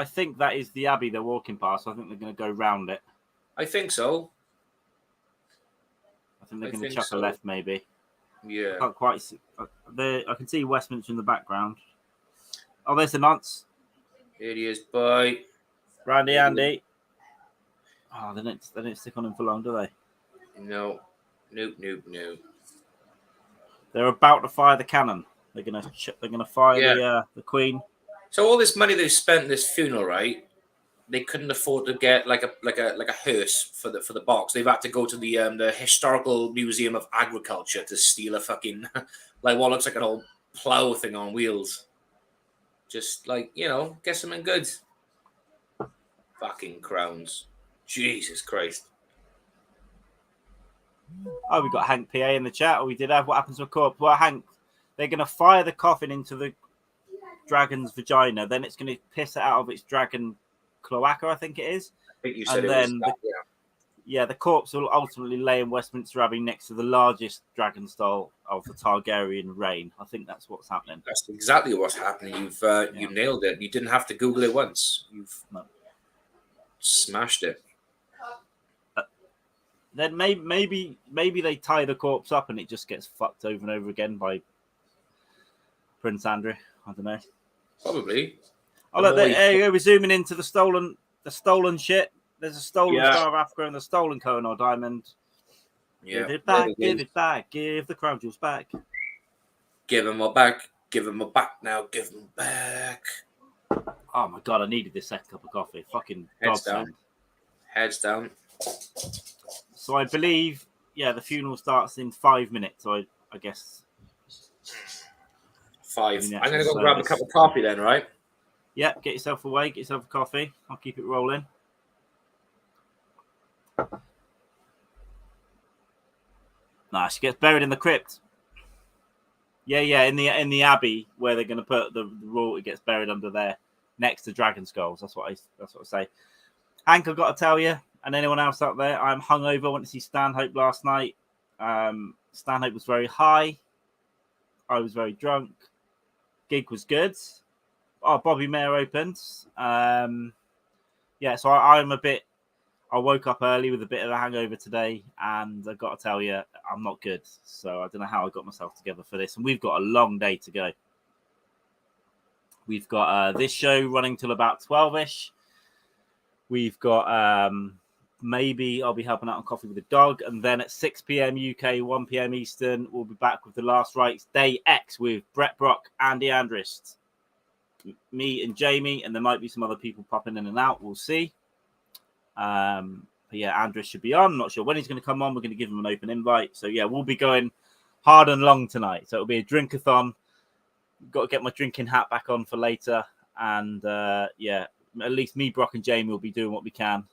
think that is the Abbey they're walking past. So I think they're going to go round it. I think so. I think they're going to chuck a left, maybe. Yeah. I can't quite see. I can see Westminster in the background. Oh, there's the nonce. Here he is, boy. Randy Andy. Oh, they didn't stick on him for long, do they? No. Nope. They're about to fire the cannon. They're gonna fire the Queen. So all this money they've spent in this funeral, right? They couldn't afford to get like a hearse for the box. They've had to go to the Historical Museum of Agriculture to steal a fucking like what looks like an old plow thing on wheels. Just like, get something good. Fucking crowns. Jesus Christ. Oh, we got Hank PA in the chat. Or we did have what happens to a corpse. Well, Hank, they're gonna fire the coffin into the dragon's vagina, then it's going to piss it out of its dragon cloaca, I think it is. I think you said and the corpse will ultimately lay in Westminster Abbey next to the largest dragon stele of the Targaryen reign. I think that's what's happening. That's exactly what's happening. You nailed it. You didn't have to Google it once. You've smashed it. Then maybe they tie the corpse up and it just gets fucked over and over again by Prince Andrew. I don't know. Probably. Oh, look, we're zooming into the stolen shit. There's a stolen Star of Africa and the stolen Koh-i-Noor diamond. Yeah. Give it back. Give the crown jewels back. Give them all back. Give them all back now. Give them back. Oh my God, I needed this second cup of coffee. Fucking Heads down. So I believe, the funeral starts in 5 minutes. So I guess. 5. I'm going to go grab a cup of coffee then, right? Yeah, get yourself away. Get yourself a coffee. I'll keep it rolling. Nah, she gets buried in the crypt. Yeah, in the Abbey where they're going to put the royalty gets buried under there, next to dragon skulls. That's what I say. Hank, I've got to tell you, and anyone else out there, I'm hungover. I went to see Stanhope last night. Stanhope was very high. I was very drunk. Gig was good. Oh, Bobby Mayer opens. So I'm a bit. I woke up early with a bit of a hangover today, and I've got to tell you, I'm not good. So I don't know how I got myself together for this, and we've got a long day to go. We've got this show running till about 12ish. We've got maybe I'll be helping out on Coffee with the Dog, and then at 6 p.m. UK, 1 p.m. Eastern, we'll be back with The Last Rites Day X with Brett Brock, Andy Andrist, me and Jamie, and there might be some other people popping in and out. We'll see. But Andrist should be on. I'm not sure when he's going to come on. We're going to give him an open invite. So we'll be going hard and long tonight. So it'll be a drinkathon. Got to get my drinking hat back on for later, and at least me, Brock, and Jamie will be doing what we can.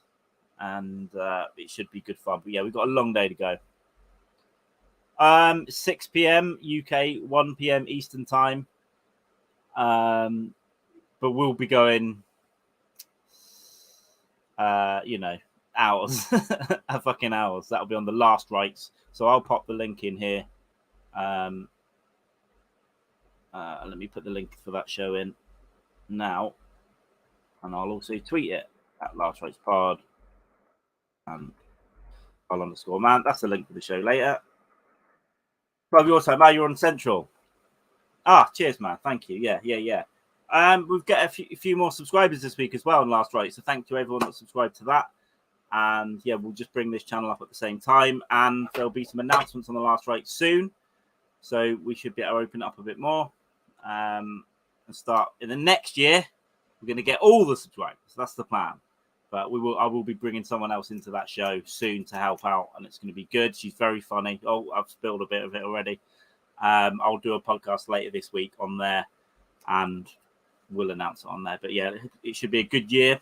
And it should be good fun. But we've got a long day to go. 6 p.m. UK, 1 p.m. Eastern time. But we'll be going, hours, fucking hours. That'll be on the last rights. So I'll pop the link in here. Let me put the link for that show in now, and I'll also tweet it at Last Rights Pod and _man. That's the link for the show later. 12 your time. You're on Central. Cheers, man. Thank you. Yeah. We've got a few more subscribers this week as well on Last Right. So thank you everyone that subscribed to that. And yeah, we'll just bring this channel up at the same time. And there'll be some announcements on the Last Right soon. So we should be able to open it up a bit more. And start in the next year. We're going to get all the subscribers. That's the plan. But I will be bringing someone else into that show soon to help out. And it's going to be good. She's very funny. Oh, I've spilled a bit of it already. I'll do a podcast later this week on there. And we'll announce it on there. But yeah, it should be a good year.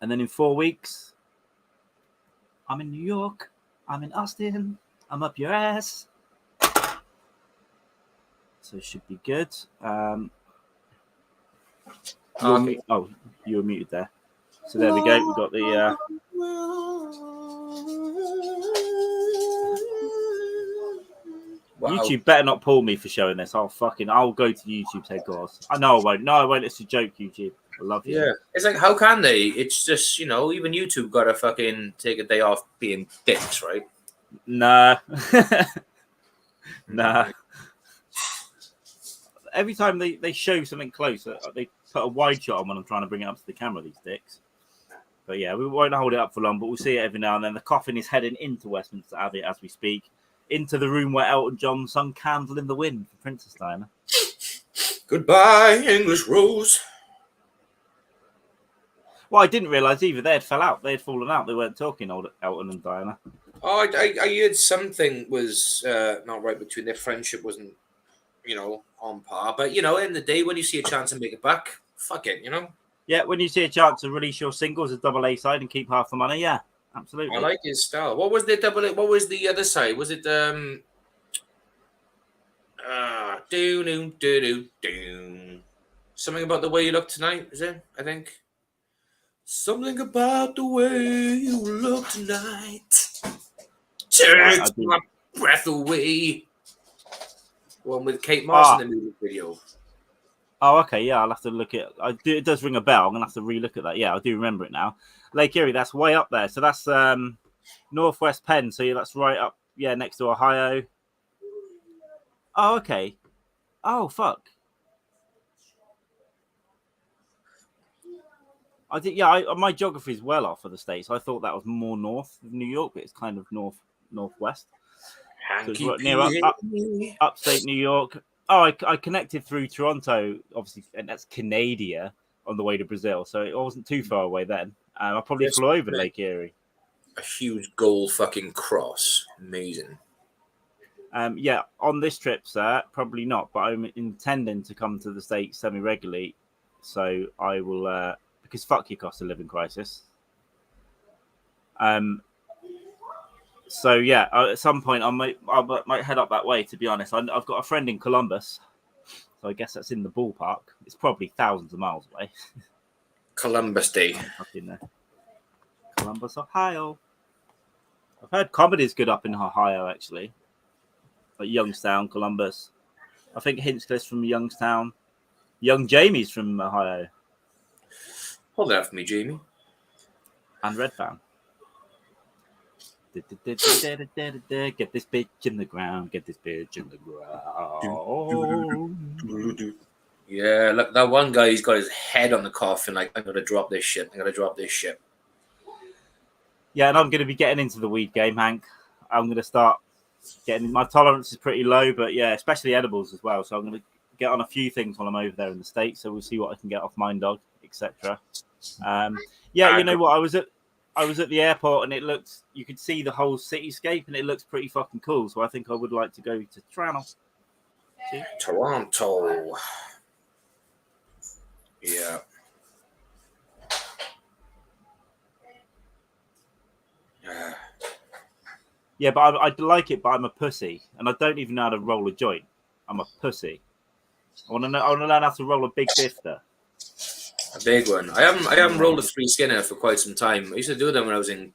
And then in 4 weeks, I'm in New York. I'm in Austin. I'm up your ass. So it should be good. You were muted there. So there we go. We've got the... Wow. YouTube better not pull me for showing this. I'll go to YouTube's headquarters. No, I won't. No, I won't. It's a joke, YouTube. I love you. Yeah. It's like, how can they? It's just, even YouTube got to fucking take a day off being dicks, right? Nah. Nah. Every time they show something close, they put a wide shot on when I'm trying to bring it up to the camera, these dicks. But yeah, we won't hold it up for long, but we'll see it every now and then. The coffin is heading into Westminster Abbey as we speak. Into the room where Elton John sung Candle in the Wind for Princess Diana. Goodbye, English Rose. Well, I didn't realise either. They had fell out. They had fallen out. They weren't talking, old Elton and Diana. Oh, I heard something was not right between their friendship wasn't, on par. But, in the day when you see a chance to make it back, fuck it, Yeah, when you see a chance to release your single as a double A side and keep half the money, yeah. Absolutely. I like his style. What was the double? What was the other side? Was it something about the way you look tonight? Is it? I think something about the way you look tonight takes my breath away. One with Kate Moss in the music video. Oh, okay. Yeah, I'll have to look at. It does ring a bell. I'm gonna have to relook at that. Yeah, I do remember it now. Lake Erie, that's way up there. So that's Northwest Penn. So yeah, that's right up. Yeah, next to Ohio. Oh, okay. Oh, fuck. I think my geography is well off of the states. I thought that was more north of New York, but it's kind of northwest. So it's right near upstate New York. Oh, I connected through Toronto, obviously, and that's Canada on the way to Brazil. So it wasn't too far away then. I probably flew over Lake Erie. A huge gold fucking cross. Amazing. Yeah, on this trip, sir, probably not. But I'm intending to come to the States semi-regularly. So I will, because fuck your cost of living crisis. So yeah, at some point I might head up that way. To be honest, I've got a friend in Columbus, so I guess that's in the ballpark. It's probably thousands of miles away. Columbus Day. Columbus, Ohio. I've heard comedy's good up in Ohio, actually. Like Youngstown, Columbus. I think Hinchcliffe's from Youngstown. Young Jamie's from Ohio. Hold that for me, Jamie. And Redfern. Get this bitch in the ground. Get this bitch in the ground. Yeah, look, that one guy, he's got his head on the coffin like, I'm going to drop this shit. Yeah, and I'm going to be getting into the weed game, Hank. I'm going to start getting... My tolerance is pretty low, but yeah, especially edibles as well. So I'm going to get on a few things while I'm over there in the States. So we'll see what I can get off Mind Dog, etc. Yeah, you know what? I was at the airport and you could see the whole cityscape and it looks pretty fucking cool. So I think I would like to go to Toronto. Yeah. Yeah, but I'd like it, but I'm a pussy. And I don't even know how to roll a joint. I'm a pussy. I want to know. I want to learn how to roll a big bifter. A big one. I haven't rolled a 3 Skinner for quite some time. I used to do them when I was in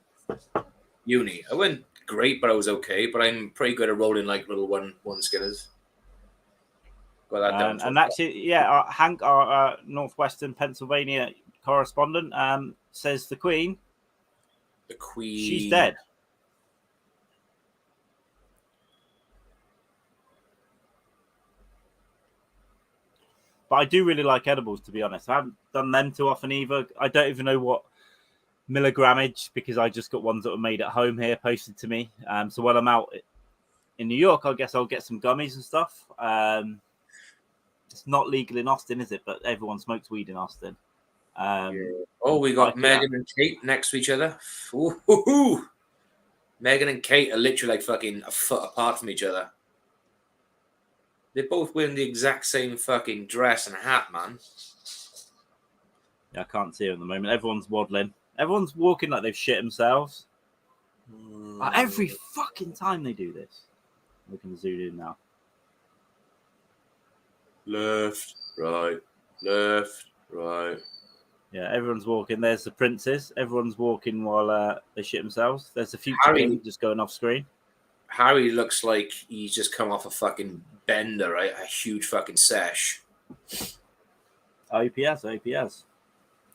uni. I went great, but I was okay. But I'm pretty good at rolling like little one Skinners. Got that down. And actually, yeah, Hank, our Northwestern Pennsylvania correspondent, says the Queen. The Queen. She's dead. But I do really like edibles, to be honest. I haven't done them too often either. I don't even know what milligrammage, because I just got ones that were made at home here posted to me. So when I'm out in New York, I guess I'll get some gummies and stuff. It's not legal in Austin, is it? But everyone smokes weed in Austin. Oh, we got Megan and Kate next to each other. Ooh. Megan and Kate are literally like fucking a foot apart from each other. They're both wearing the exact same fucking dress and hat, man. Yeah, I can't see them at the moment. Everyone's waddling. Everyone's walking like they've shit themselves. Every fucking time they do this. We can zoom in now. Left, right, left, right. Yeah, everyone's walking. There's the princes. Everyone's walking while they shit themselves. There's the future king just going off screen. Harry looks like he's just come off a fucking bender, right? A huge fucking sesh. OPS.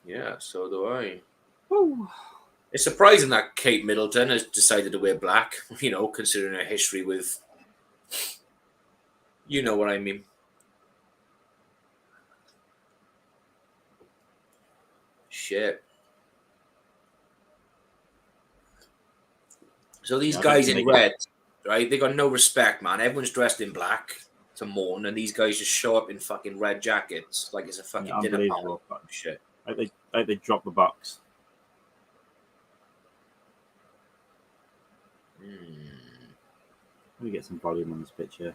Yeah, so do I. Woo. It's surprising that Kate Middleton has decided to wear black, considering her history with... You know what I mean. Shit. So these guys in red, right? They got no respect, man. Everyone's dressed in black to mourn, and these guys just show up in fucking red jackets like it's a fucking dinner party. Shit. I hope they drop the box. Let me get some volume on this picture.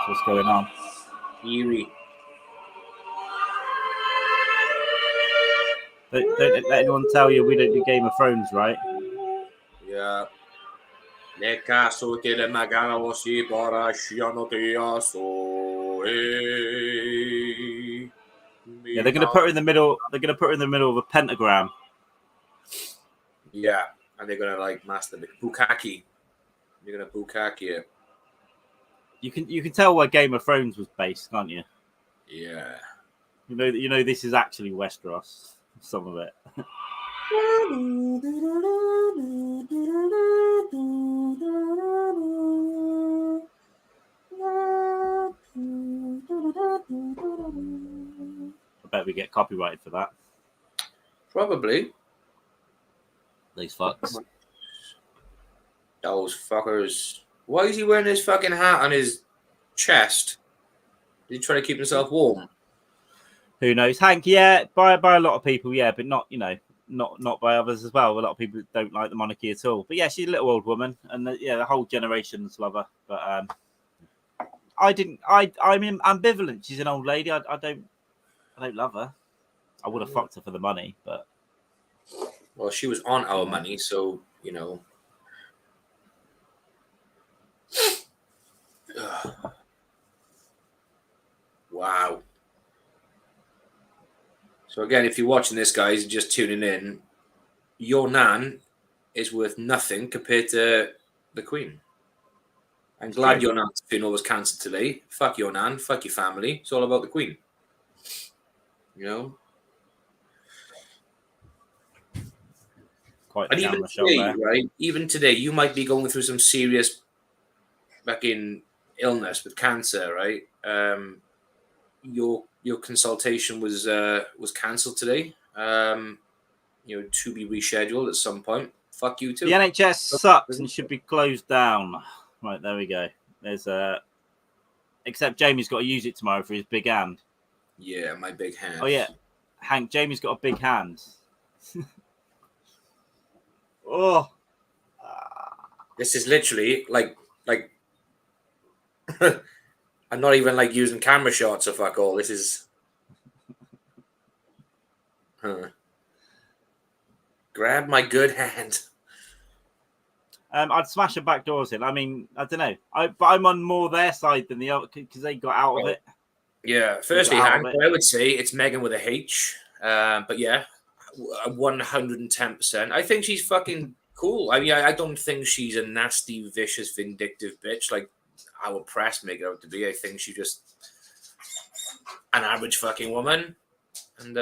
What's going on? Eerie. Don't let anyone tell you we don't do Game of Thrones, right? Yeah. Yeah, they're gonna put her in the middle. They're gonna put her in the middle of a pentagram. Yeah, and they're gonna like master the bukkake. You're gonna bukkake it. You can tell where Game of Thrones was based, can't you? Yeah. You know this is actually Westeros. Some of it. I bet we get copyrighted for that. Probably. These fucks. Those fuckers. Why is he wearing his fucking hat on his chest? Is he trying to keep himself warm? Who knows? Hank, yeah, by a lot of people, yeah, but not, not by others as well. A lot of people don't like the monarchy at all. But yeah, she's a little old woman, and the whole generations love her. But I'm ambivalent. She's an old lady. I don't love her. I would have fucked her for the money, but well, she was on our money, so Wow. So again, if you're watching this, guys, and just tuning in, your nan is worth nothing compared to the Queen. I'm glad your nan's funeral was cancelled today. Fuck your nan. Fuck your family. It's all about the Queen. Quite and even today, right? Even today, you might be going through some serious fucking illness with cancer, right? Your consultation was cancelled today. To be rescheduled at some point. Fuck you too. The NHS sucks and should be closed down. Right, there we go. There's except Jamie's got to use it tomorrow for his big hand. Yeah, my big hand. Oh yeah, Hank. Jamie's got a big hand. Oh. This is literally like I'm not even like using camera shots or fuck all. This is Grab my good hand. I'd smash the back doors in. I mean, I don't know. But I'm on more their side than the other because they got out of it. Yeah. Firstly, Hank, I would say it's Megan with a H. But yeah, 110%. I think she's fucking cool. I mean, I don't think she's a nasty, vicious, vindictive bitch like our press make it out to be. I think she's just an average fucking woman, and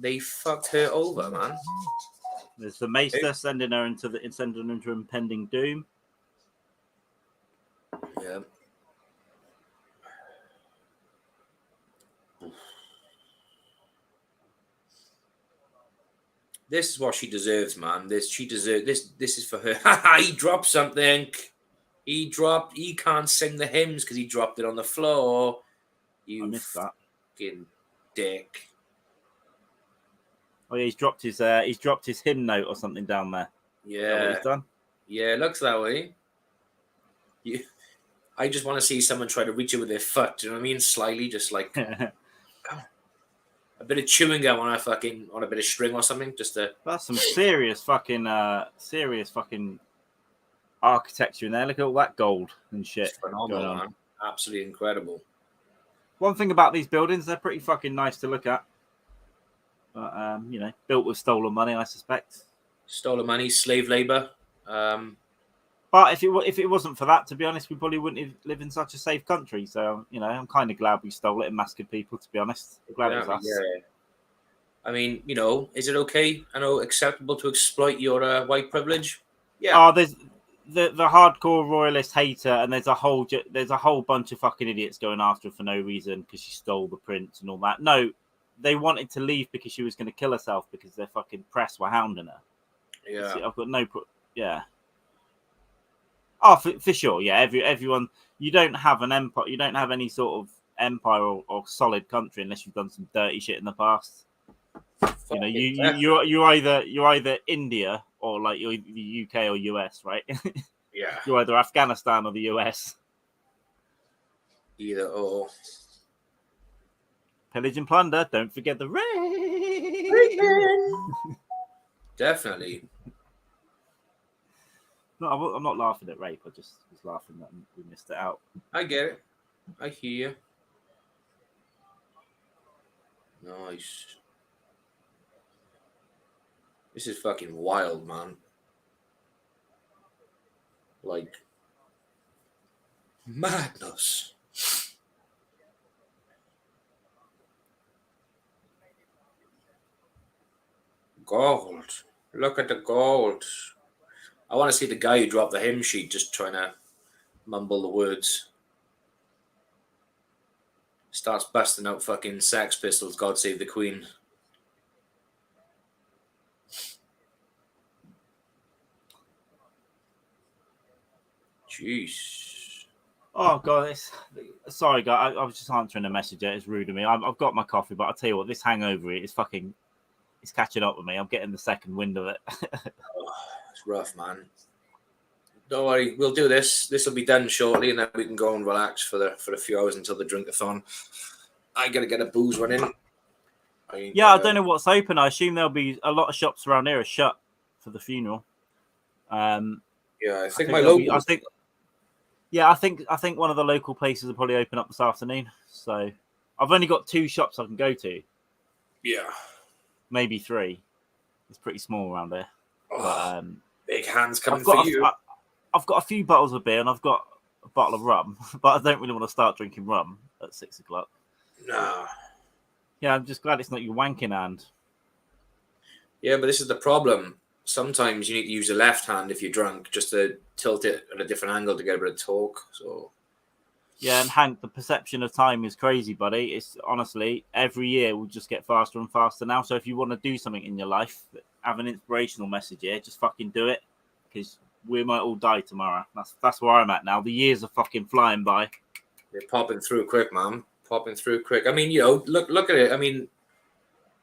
they fucked her over, man. There's the Maester sending her into impending doom. Yeah. This is what she deserves, man. This is for her. He dropped something. He can't sing the hymns because he dropped it on the floor. You I missed that. Fucking dick. Oh yeah, he's dropped his hymn note or something down there. Yeah. Is that what he's done? Yeah, it looks that way. I just want to see someone try to reach it with their foot. Do you know what I mean? Slyly, just like come on. A bit of chewing gum on a bit of string or something. Just to. That's some serious fucking architecture in there. Look at all that gold and shit. It's phenomenal, man. Absolutely incredible. One thing about these buildings, they're pretty fucking nice to look at. But built with stolen money, I suspect. Stolen money, slave labor. But if it wasn't for that, to be honest, we probably wouldn't live in such a safe country. So, I'm kind of glad we stole it and massacred people, to be honest. I'm glad it was us. Yeah. I mean, is it okay? Acceptable to exploit your white privilege? Yeah. Oh, there's the hardcore royalist hater, and there's a whole bunch of fucking idiots going after her for no reason because she stole the prince and all that. No, they wanted to leave because she was going to kill herself because their fucking press were hounding her. Yeah. See, I've got yeah. Oh, for sure, yeah. Everyone, you don't have an empire. You don't have any sort of empire or solid country unless you've done some dirty shit in the past. You're either India or like you're the UK or US, right? Yeah. You're either Afghanistan or the US. Either or. Pillage and plunder. Don't forget the rape. Definitely. No, I'm not laughing at rape. I just was laughing that we missed it out. I get it. I hear you. Nice. This is fucking wild, man. Like madness. Gold. Look at the gold. I want to see the guy who dropped the hymn sheet just trying to mumble the words. Starts busting out fucking Sex Pistols, God Save the Queen. Jeez. Oh god, sorry guys. I was just answering a message. It's rude of me. I've got my coffee, but I'll tell you what, this hangover is fucking. It's catching up with me. I'm getting the second wind of it. It's rough, man. Don't worry, we'll do this. This will be done shortly, and then we can go and relax for the few hours until the drink-a-thon. I gotta get a booze one in. I don't know what's open. I assume there'll be a lot of shops around here are shut for the funeral. I think my local. I think one of the local places will probably open up this afternoon. So I've only got 2 shops I can go to. Yeah. Maybe 3. It's pretty small around here. Oh, big hands coming for you. I've got a few bottles of beer and I've got a bottle of rum, but I don't really want to start drinking rum at 6 o'clock. No. Yeah, I'm just glad it's not your wanking hand. Yeah, but this is the problem. Sometimes you need to use the left hand if you're drunk, just to tilt it at a different angle to get a bit of talk. So. Yeah, and Hank, the perception of time is crazy, buddy. It's honestly, every year will just get faster and faster now. So if you want to do something in your life, have an inspirational message here, just fucking do it. Because we might all die tomorrow. That's where I'm at now. The years are fucking flying by. They're popping through quick, man. Popping through quick. I mean, look at it. I mean,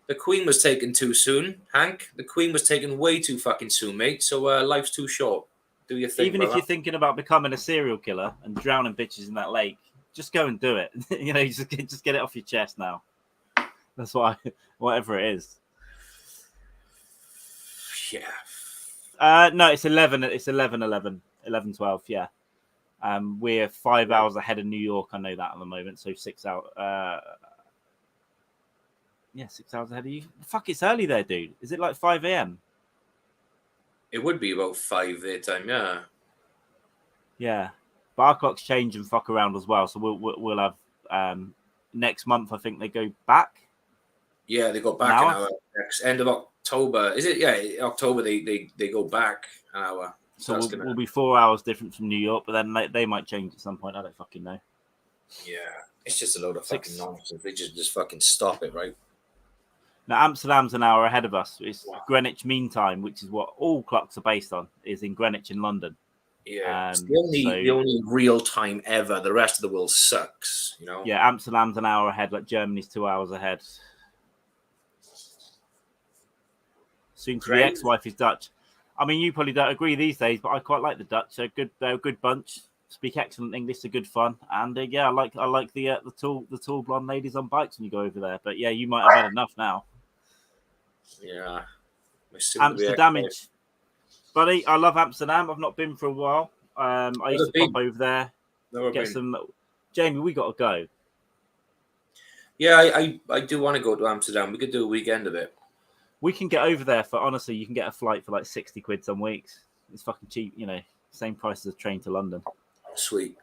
the Queen was taken too soon, Hank. The Queen was taken way too fucking soon, mate. So life's too short. Do your thing, even brother. If you're thinking about becoming a serial killer and drowning bitches in that lake, just go and do it. Just get it off your chest now. That's why, whatever it is. Yeah. No, it's 11. It's 11, 12. Yeah. We're 5 hours ahead of New York. I know that at the moment. So 6 hours. 6 hours ahead of you. Fuck, it's early there, dude. Is it like 5 a.m.? It would be about 5 their time, yeah. Yeah. But our clocks change and fuck around as well. So we'll have next month. I think they go back. Yeah, they go back an hour. Next end of October. Is it? Yeah, October. They go back an hour. So we'll be 4 hours different from New York, but then they might change at some point. I don't fucking know. Yeah, it's just a load of fucking nonsense. They just fucking stop it, right? Now Amsterdam's an hour ahead of us. It's Greenwich Mean Time, which is what all clocks are based on. Is in Greenwich in London. Yeah, it's the only real time ever. The rest of the world sucks, you know. Yeah, Amsterdam's an hour ahead, like Germany's 2 hours ahead. Soon to be ex-wife is Dutch. I mean, you probably don't agree these days, but I quite like the Dutch. They're a good bunch. Speak excellent English. They're good fun, and I like the tall blonde ladies on bikes when you go over there. But yeah, you might have had enough now. Yeah, Amsterdam, buddy. I love Amsterdam. I've not been for a while. I used to pop over there, get some. Jamie, we got to go. Yeah, I do want to go to Amsterdam. We could do a weekend of it. We can get over there for, honestly, you can get a flight for like 60 quid some weeks. It's fucking cheap, you know, same price as a train to London. Sweet.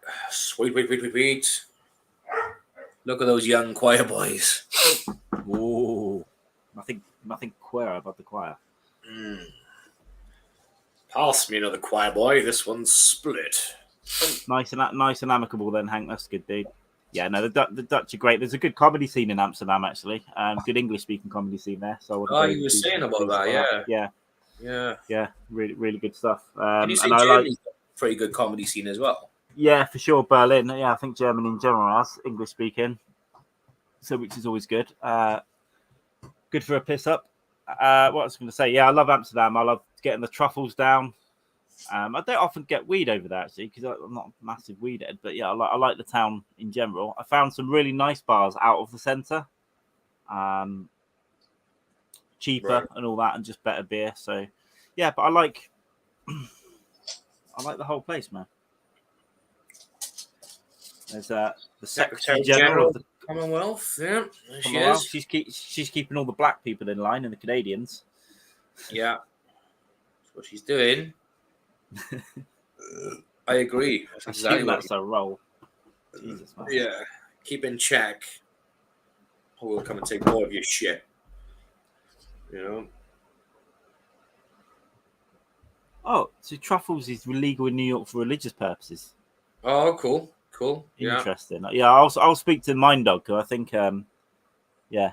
Look at those young choir boys. Ooh, nothing choir about the choir. Pass me another choir boy. This one's split. Nice and amicable then, Hank. That's good, dude. Yeah, no, the Dutch are great. There's a good comedy scene in Amsterdam, actually. Good English-speaking comedy scene there. So you were saying about that, yeah. Really good stuff. And you say Germany's got a pretty good comedy scene as well. Yeah, for sure. Berlin. Yeah, I think Germany in general has English-speaking, so which is always good. Good for a piss up. What I was going to say, yeah, I love Amsterdam. I love getting the truffles down. I don't often get weed over there actually because I'm not a massive weed head, but yeah, I like the town in general. I found some really nice bars out of the centre, cheaper and all that, and just better beer. So yeah, but I like the whole place, man. There's the Secretary General of the Commonwealth. Yeah, Commonwealth. She's keeping all the black people in line and the Canadians. Yeah, that's what she's doing. I agree. That's exactly that's a role. Jesus, man. Yeah, keep in check. Or we'll come and take more of your shit. You know. Oh, so truffles is illegal in New York for religious purposes. Oh, cool. Interesting. Yeah, I'll speak to Mind Dog because I think, yeah,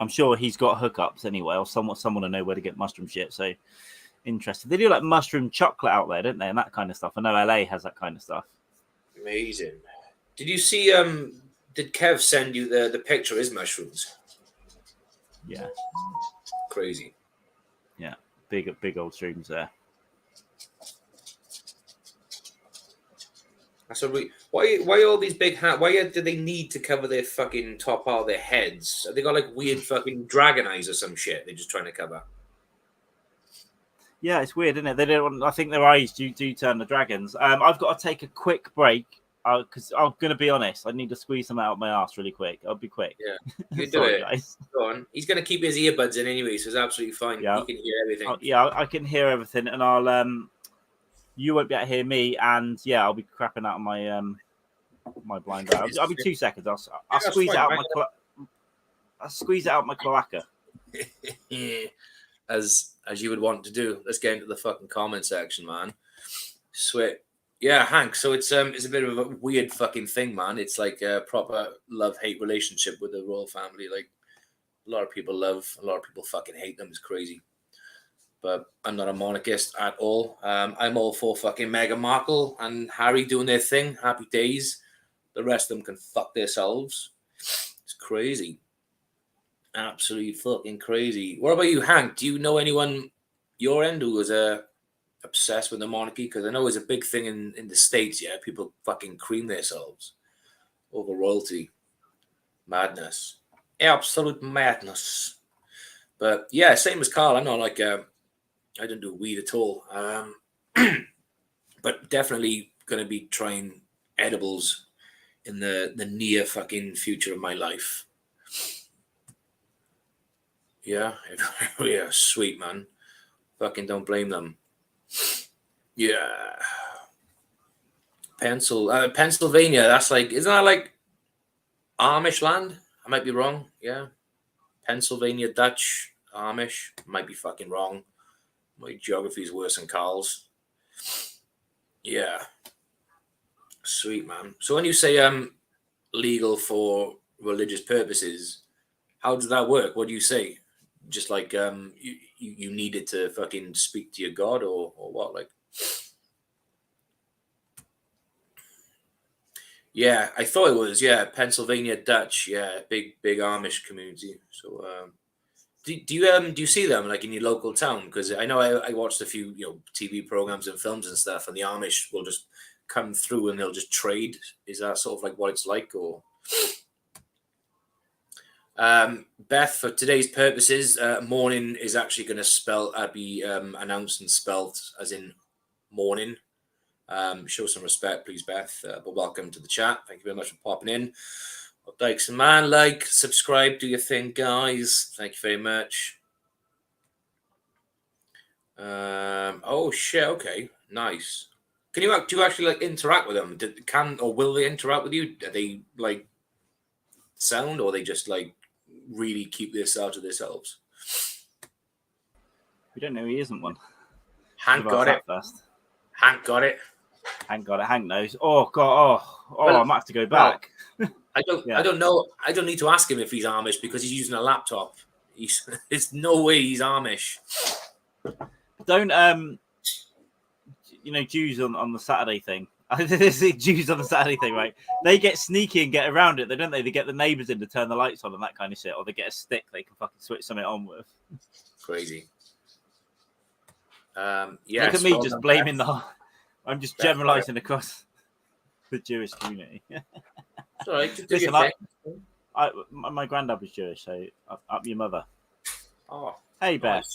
I'm sure he's got hookups anyway, or someone will know where to get mushroom shit. So interesting. They do like mushroom chocolate out there, don't they, and that kind of stuff. I know LA has that kind of stuff. Amazing. Did you see? Did Kev send you the picture of his mushrooms? Yeah. Crazy. Yeah, big old shrooms there. So why all these big hats? Why do they need to cover their fucking top part of their heads? Have they got like weird fucking dragon eyes or some shit? They're just trying to cover. Yeah, it's weird, isn't it? They don't. I think their eyes do turn the dragons. I've got to take a quick break because I'm going to be honest. I need to squeeze them out of my ass really quick. I'll be quick. Yeah, you do it. Guys. Go on. He's going to keep his earbuds in anyway, so it's absolutely fine. Yeah. He can hear everything. I can hear everything, and I'll you won't be able to hear me, and yeah, I'll be crapping out my my blind eye. I'll be 2 seconds. I'll squeeze it out I'll squeeze it out my cloaca. As you would want to do. Let's get into the fucking comment section, man. Sweet. Yeah, Hank. So it's a bit of a weird fucking thing, man. It's like a proper love-hate relationship with the royal family. Like a lot of people love, a lot of people fucking hate them. It's crazy. But I'm not a monarchist at all. I'm all for fucking Meghan Markle and Harry doing their thing. Happy days. The rest of them can fuck themselves. It's crazy. Absolutely fucking crazy. What about you, Hank? Do you know anyone your end who was obsessed with the monarchy? Because I know it's a big thing in the States, yeah? People fucking cream themselves over royalty. Madness. Absolute madness. But yeah, same as Carl. I'm not like I don't do weed at all. But definitely going to be trying edibles in the near fucking future of my life. Yeah, yeah, sweet man. Fucking don't blame them. Yeah, Pennsylvania. That's like, isn't that like Amish land? I might be wrong. Yeah, Pennsylvania Dutch Amish. Might be fucking wrong. My geography is worse than Carl's. Yeah, sweet man. So when you say legal for religious purposes, how does that work? What do you say? Just like you needed to fucking speak to your God or what? Like, yeah, I thought it was, yeah, Pennsylvania Dutch, yeah, big Amish community. So do you see them like in your local town? Because I know I watched a few TV programs and films and stuff, and the Amish will just come through and they'll just trade. Is that sort of like what it's like, or? Beth, for today's purposes, morning is actually going to be announced and spelled as in morning. Show some respect, please, Beth. But welcome to the chat. Thank you very much for popping in. Dykes Mann, like, subscribe, do your thing, guys. Thank you very much. Oh shit. Okay, nice. Do you actually like interact with them? Will they interact with you? Are they like sound, or they just like really keep this out of themselves? We don't know he isn't one. Hank got it. First. Hank got it. Hank got it. Hank knows. Oh god. Well, I might have to go back. Well, I don't know. I don't need to ask him if he's Amish because he's using a laptop. There's no way he's Amish. Don't Jews on the Saturday thing. Jews on the Saturday thing, right? They get sneaky and get around it, don't they? They get the neighbours in to turn the lights on and that kind of shit, or they get a stick they can fucking switch something on with. Crazy. Yeah. Look at me just blaming the. I'm just generalising across the Jewish community. Sorry, listen, my granddad was Jewish, so up your mother. Oh, hey Beth.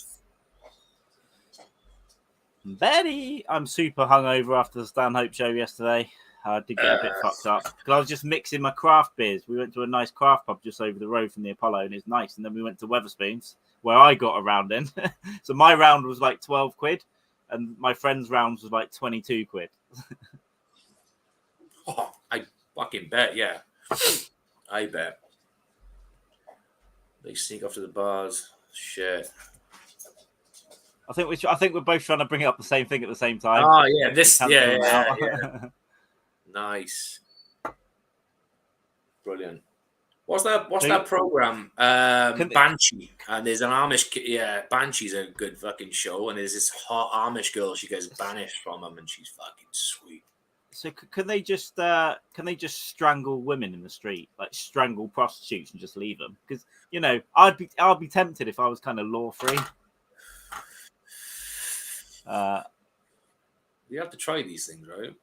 Betty, I'm super hungover after the Stanhope show yesterday. I did get a bit fucked up because I was just mixing my craft beers. We went to a nice craft pub just over the road from the Apollo, and it's nice. And then we went to Wetherspoons, where I got a round in. So my round was like 12 quid, and my friend's round was like 22 quid. Oh, I fucking bet, yeah. I bet. They sneak off to the bars. Shit. I think we're both trying to bring up the same thing at the same time. Oh yeah, yeah. Nice. Brilliant. What's that program? Banshee. And there's an Amish. Yeah, Banshee's a good fucking show. And there's this hot Amish girl. She gets banished from them, and she's fucking sweet. So can they just strangle women in the street, like strangle prostitutes and just leave them? Because I'd be tempted if I was kind of law free. You have to try these things, right?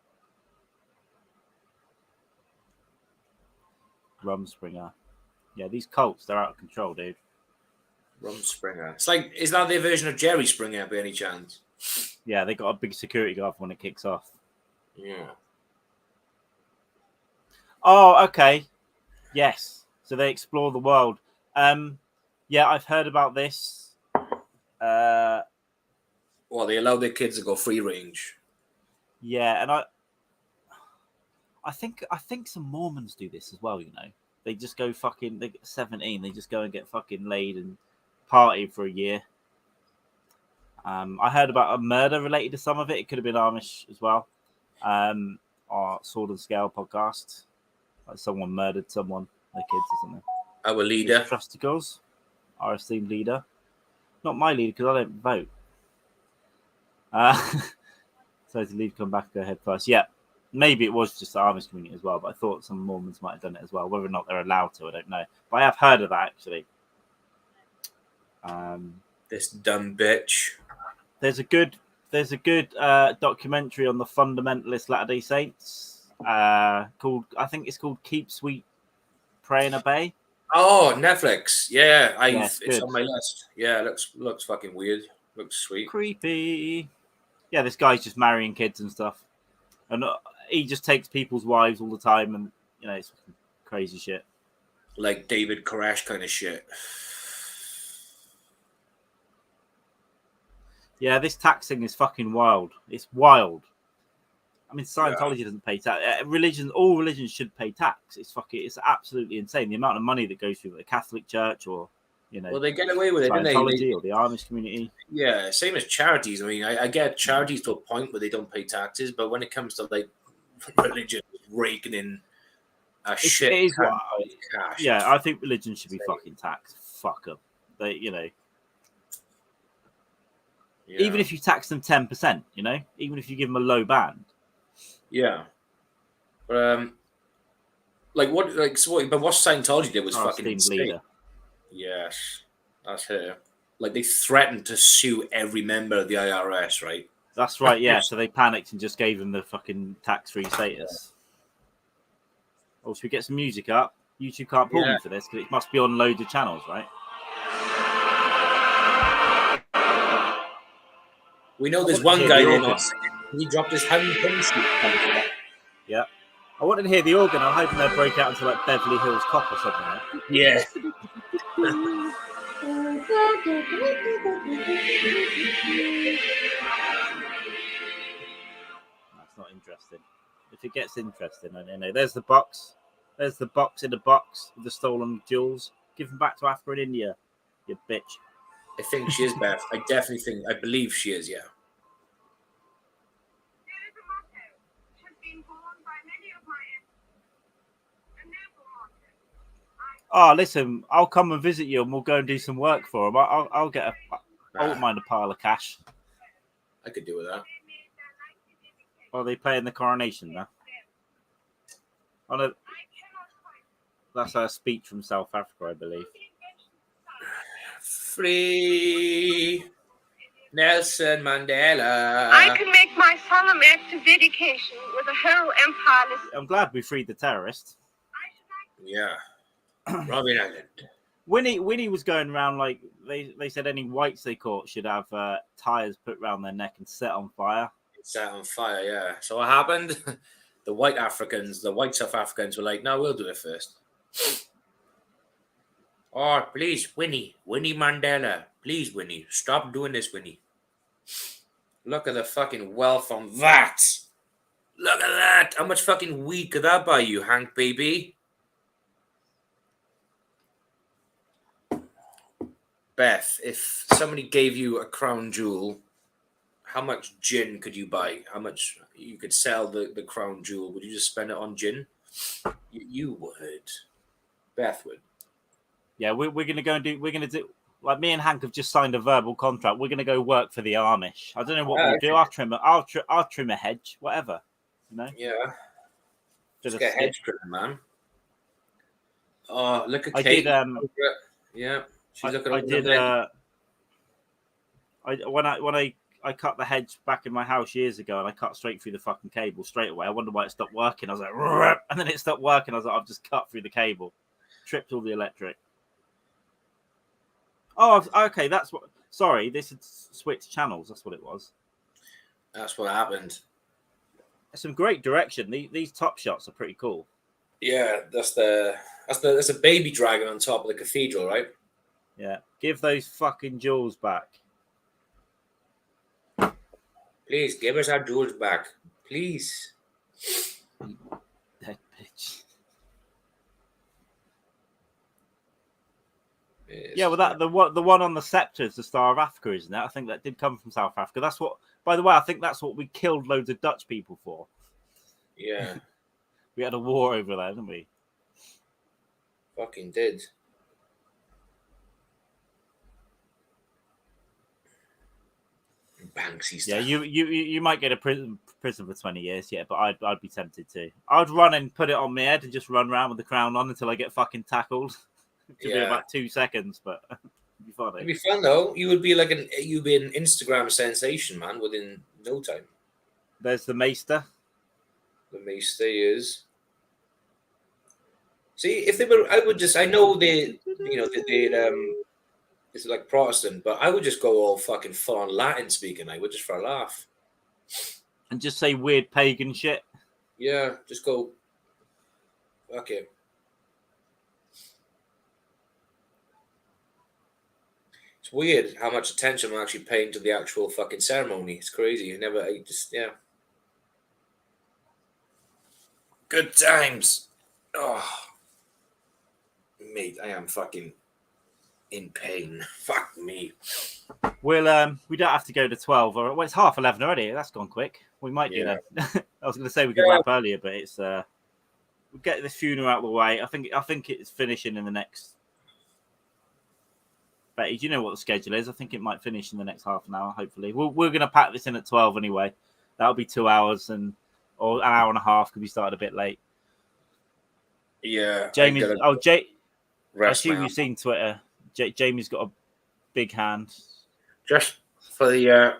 Rumspringer. Yeah, these cults, they're out of control, dude. Rumspringer. It's like, is that their version of Jerry Springer by any chance? Yeah, they got a big security guard when it kicks off. Yeah. Oh, okay. Yes. So they explore the world. Yeah, I've heard about this. Well, they allow their kids to go free range. Yeah, and I think some Mormons do this as well, They just go fucking, they get 17, they just go and get fucking laid and party for a year. I heard about a murder related to some of it. It could have been Amish as well. Our Sword and Scale podcast. Like someone murdered someone, their kids or something. Our leader. Trusticles, our esteemed leader. Not my leader because I don't vote. So to leave, come back, go ahead first. Yeah, maybe it was just the Amish community as well, but I thought some Mormons might have done it as well. Whether or not they're allowed to, I don't know. But I have heard of that actually. This dumb bitch. There's a good documentary on the fundamentalist Latter-day Saints called Keep Sweet, Pray and Obey. Oh, Netflix. Yeah, it's good. on my list. Yeah, looks fucking weird. Looks sweet. Creepy. Yeah, this guy's just marrying kids and stuff, and he just takes people's wives all the time, and it's crazy shit. Like David Koresh kind of shit. Yeah, this tax thing is fucking wild. It's wild. I mean, Scientology doesn't pay tax. All religions should pay tax. It's absolutely insane the amount of money that goes through the Catholic Church or well, they get away with it, don't Scientology or the Amish community. Yeah, same as charities. I mean, I get charities to a point where they don't pay taxes, but when it comes to like religion raking in a shit ton of cash. Yeah, I think religion should be fucking taxed. Fuck them. They, even if you tax them 10%, even if you give them a low band. Yeah. But but what Scientology did was fucking insane. Leader. Yes, that's her. Like they threatened to sue every member of the IRS, right? That's right, yeah. So they panicked and just gave them the fucking tax-free status. Oh, should we get some music up? YouTube can't pull me for this because it must be on loads of channels, right? We know there's one guy there. He dropped his hand. Yeah. I wanted to hear the organ. I'm hoping they'll break out into like Beverly Hills Cop or something. Right? Yeah. That's not interesting. If it gets interesting, I don't know. There's the box. There's the box in the box with the stolen jewels. Give them back to Africa and India, you bitch. I think she is, Beth. I believe she is, yeah. Oh, listen, I'll come and visit you and we'll go and do some work for them. I'll get I won't mind a pile of cash. I could do with that. Are they playing the coronation now? Oh, no. That's a speech from South Africa, I believe. Free Nelson Mandela. I can make my solemn act of dedication with a whole empire. I'm glad we freed the terrorists. Yeah. Robin Island. Winnie was going around like they said any whites they caught should have tires put around their neck and set on fire. Set on fire, yeah. So what happened? The white South Africans were like, no, we'll do it first. Oh, please, Winnie Mandela. Please, Winnie, stop doing this, Winnie. Look at the fucking wealth on that. Look at that. How much fucking weed could that buy you, Hank, baby? Beth, if somebody gave you a crown jewel, how much gin could you buy? How much you could sell the crown jewel? Would you just spend it on gin? You would. Beth would. Yeah, we're gonna go and do. We're gonna do like me and Hank have just signed a verbal contract. We're gonna go work for the Amish. I don't know what we'll do. I'll trim a hedge, whatever. Yeah. Just get a hedge trimmer, man. Oh, look at Kate. Yeah. She's looking. I cut the hedge back in my house years ago, and I cut straight through the fucking cable straight away. I wonder why it stopped working. I was like, and then it stopped working. I was like, I've just cut through the cable, tripped all the electric. Oh, okay. That's what. Sorry, this had switched channels. That's what it was. That's what happened. Some great direction. These top shots are pretty cool. Yeah, that's a baby dragon on top of the cathedral, right? Yeah, give those fucking jewels back. Please give us our jewels back, please. Dead bitch. Yeah, well, the one on the scepter is the Star of Africa, isn't it? I think that did come from South Africa. That's what. By the way, I think that's what we killed loads of Dutch people for. Yeah, we had a war over there, didn't we? Fucking did. Banksy stuff. Yeah, you might get a prison for 20 years, yeah, but I'd be tempted to. I'd run and put it on my head and just run around with the crown on until I get fucking tackled. It'd be about 2 seconds, but it'd be funny. It'd be fun though. You'd be an Instagram sensation, man, within no time. There's the Maester. The Maester is See, if they were, I know they, it's like Protestant, but I would just go all fucking full on Latin speaking. I would just for a laugh. And just say weird pagan shit. Yeah, just go. Okay. It's weird how much attention I'm actually paying to the actual fucking ceremony. It's crazy. Yeah. Good times. Oh, mate, I am fucking in pain. Fuck me. We don't have to go to 12 or well, it's 11:30 already. That's gone quick. We might do that. I was going to say we could wrap earlier, but it's we'll get this funeral out of the way. I think it's finishing in the next. Betty, do you know what the schedule is? I think it might finish in the next half an hour. Hopefully, we're going to pack this in at 12 anyway. That'll be 2 hours or an hour and a half because we started a bit late. Yeah, Jamie. I assume you've seen Twitter. Jamie's got a big hand. Just for the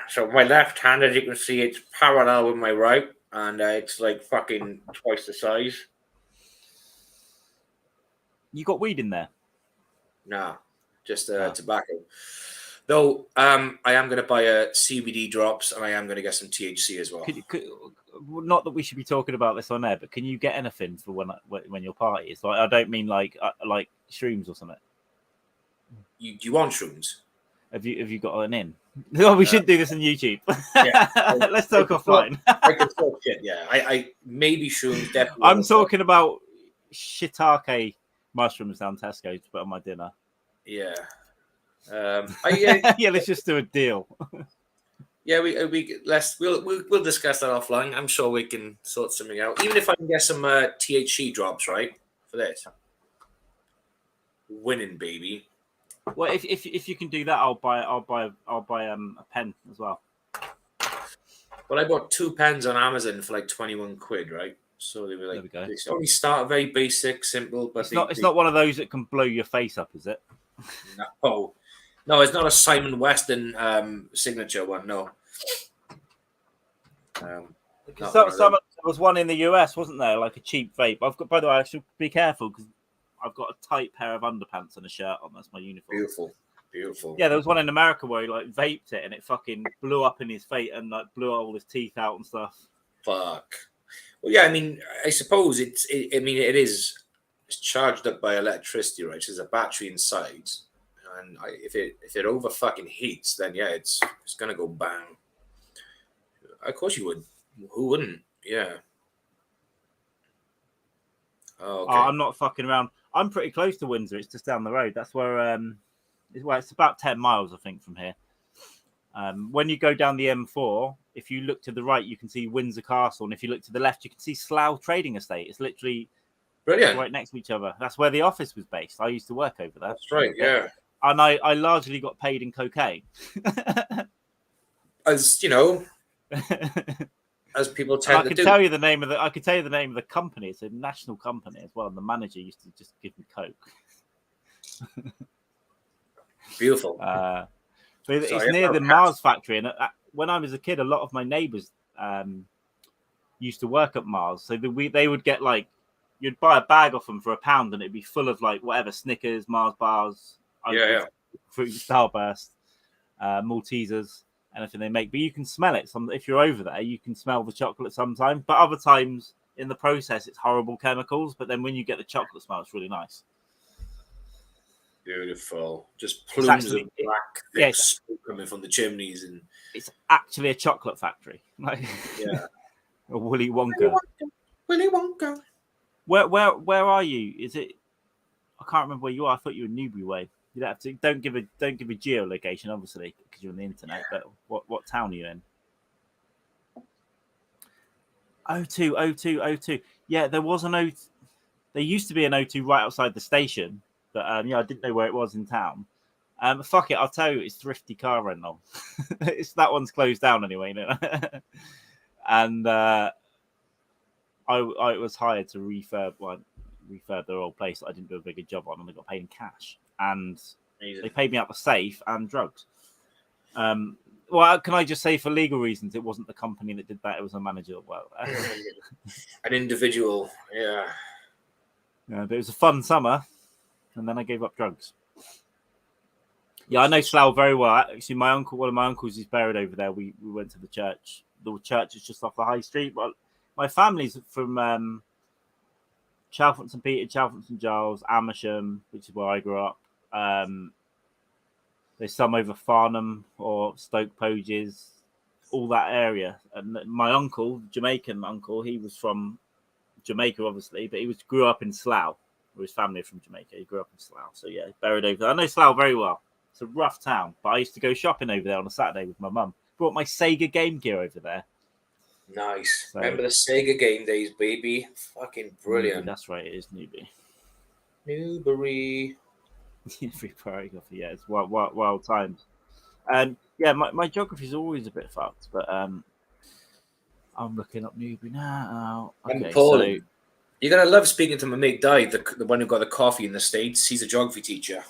so my left hand, as you can see, it's parallel with my right, and it's like fucking twice the size. You got weed in there? No, just tobacco. Though I am going to buy CBD drops, and I am going to get some THC as well. Not that we should be talking about this on air, but can you get anything for when your party is? Like, I don't mean like shrooms or something. You want shrooms? Have you got an in? Oh, we should do this on YouTube. Yeah. Let's talk offline. I can talk shit. Yeah, I maybe shrooms. Definitely. I'm talking about shiitake mushrooms down Tesco to put on my dinner. Yeah. Yeah. Let's just do a deal. Yeah, we'll discuss that offline. I'm sure we can sort something out. Even if I can get some THC drops, right, for this. Winning, baby. Well, if you can do that, I'll buy a pen as well. Well, I bought 2 pens on Amazon for like 21 quid, right? So they were like, they only start very basic, simple, but it's not one of those that can blow your face up, is it? No, it's not a Simon Weston signature one. No. There was one in the US, wasn't there? Like a cheap vape. By the way, I should be careful because I've got a tight pair of underpants and a shirt on. That's my uniform. Beautiful. Yeah, there was one in America where he like vaped it and it fucking blew up in his face and like blew all his teeth out and stuff. Fuck. Well, yeah, I mean, I suppose it's charged up by electricity, right? So there's a battery inside, and if it over fucking heats, then yeah, it's gonna go bang. Of course you would. Who wouldn't? Yeah. Oh, okay. I'm not fucking around. I'm pretty close to Windsor. It's just down the road. That's where it's about 10 miles, I think, from here. When you go down the M4, if you look to the right, you can see Windsor Castle, and if you look to the left, you can see Slough Trading Estate. It's literally brilliant, right next to each other. That's where the office was based. I used to work over there. That's right, yeah. And I largely got paid in cocaine. As you know, as people tend to do. I could tell you the name of the company. It's a national company as well. And the manager used to just give me coke. Beautiful. So it's near the Mars factory, and when I was a kid, a lot of my neighbours used to work at Mars. So they would get like, you'd buy a bag off them for £1, and it'd be full of like whatever Snickers, Mars bars, Fruit Starburst, Maltesers, anything they make. But you can smell it. If you're over there, you can smell the chocolate sometimes. But other times in the process, it's horrible chemicals. But then when you get the chocolate smell, it's really nice. Beautiful. Just plumes of black smoke coming from the chimneys, and it's actually a chocolate factory. Yeah. A Willy Wonka. Willy Wonka. Where are you? Is it? I can't remember where you are. I thought you were Newbury Way. You'd have to don't give a geolocation, obviously, because you're on the internet. But what town are you in? 02. Yeah, there was an O2. There used to be an O2 right outside the station. But I didn't know where it was in town. Fuck it, I'll tell you, it's Thrifty Car Rental. That one's closed down anyway. And I was hired to refurb their old place that I didn't do a bigger job on, and I got paid in cash. And they paid me out the safe and drugs. Well, can I just say for legal reasons, it wasn't the company that did that. It was a manager. Well, an individual. Yeah. yeah, but it was a fun summer, and then I gave up drugs. Yeah, I know Slough very well. Actually, one of my uncles is buried over there. We went to the church. The church is just off the high street. But my family's from Chalfont St Peter, Chalfont St Giles, Amersham, which is where I grew up. There's some over Farnham or Stoke Poges, all that area. And my uncle, Jamaican uncle, he was from Jamaica, obviously, but he grew up in Slough. Or his family are from Jamaica. He grew up in Slough. So, yeah, buried over there. I know Slough very well. It's a rough town, but I used to go shopping over there on a Saturday with my mum. Brought my Sega Game Gear over there. Nice. So, remember the Sega game days, baby? Fucking brilliant. Newbury, that's right. It is Newbury. Newbury. Free choreography. Yeah, it's wild times. And yeah, my geography is always a bit fucked, but I'm looking up Newbury now. Okay, so you're gonna love speaking to my mate Di, the one who got the coffee in the States. He's a geography teacher.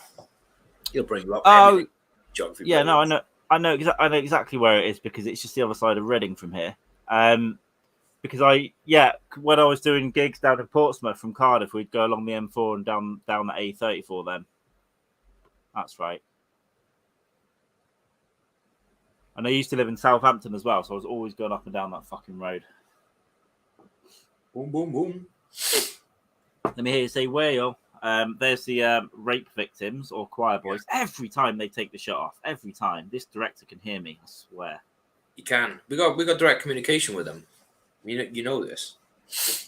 He'll bring you up. Oh, geography. Yeah, no, I know exactly where it is because it's just the other side of Reading from here. Because when I was doing gigs down in Portsmouth from Cardiff, we'd go along the M4 and down the A34 then. That's right. And I used to live in Southampton as well, so I was always going up and down that fucking road. Boom, boom, boom. Let me hear you say whale. There's the rape victims or choir boys. Every time they take the shot off, every time. This director can hear me, I swear. You can. We got direct communication with them. You know this.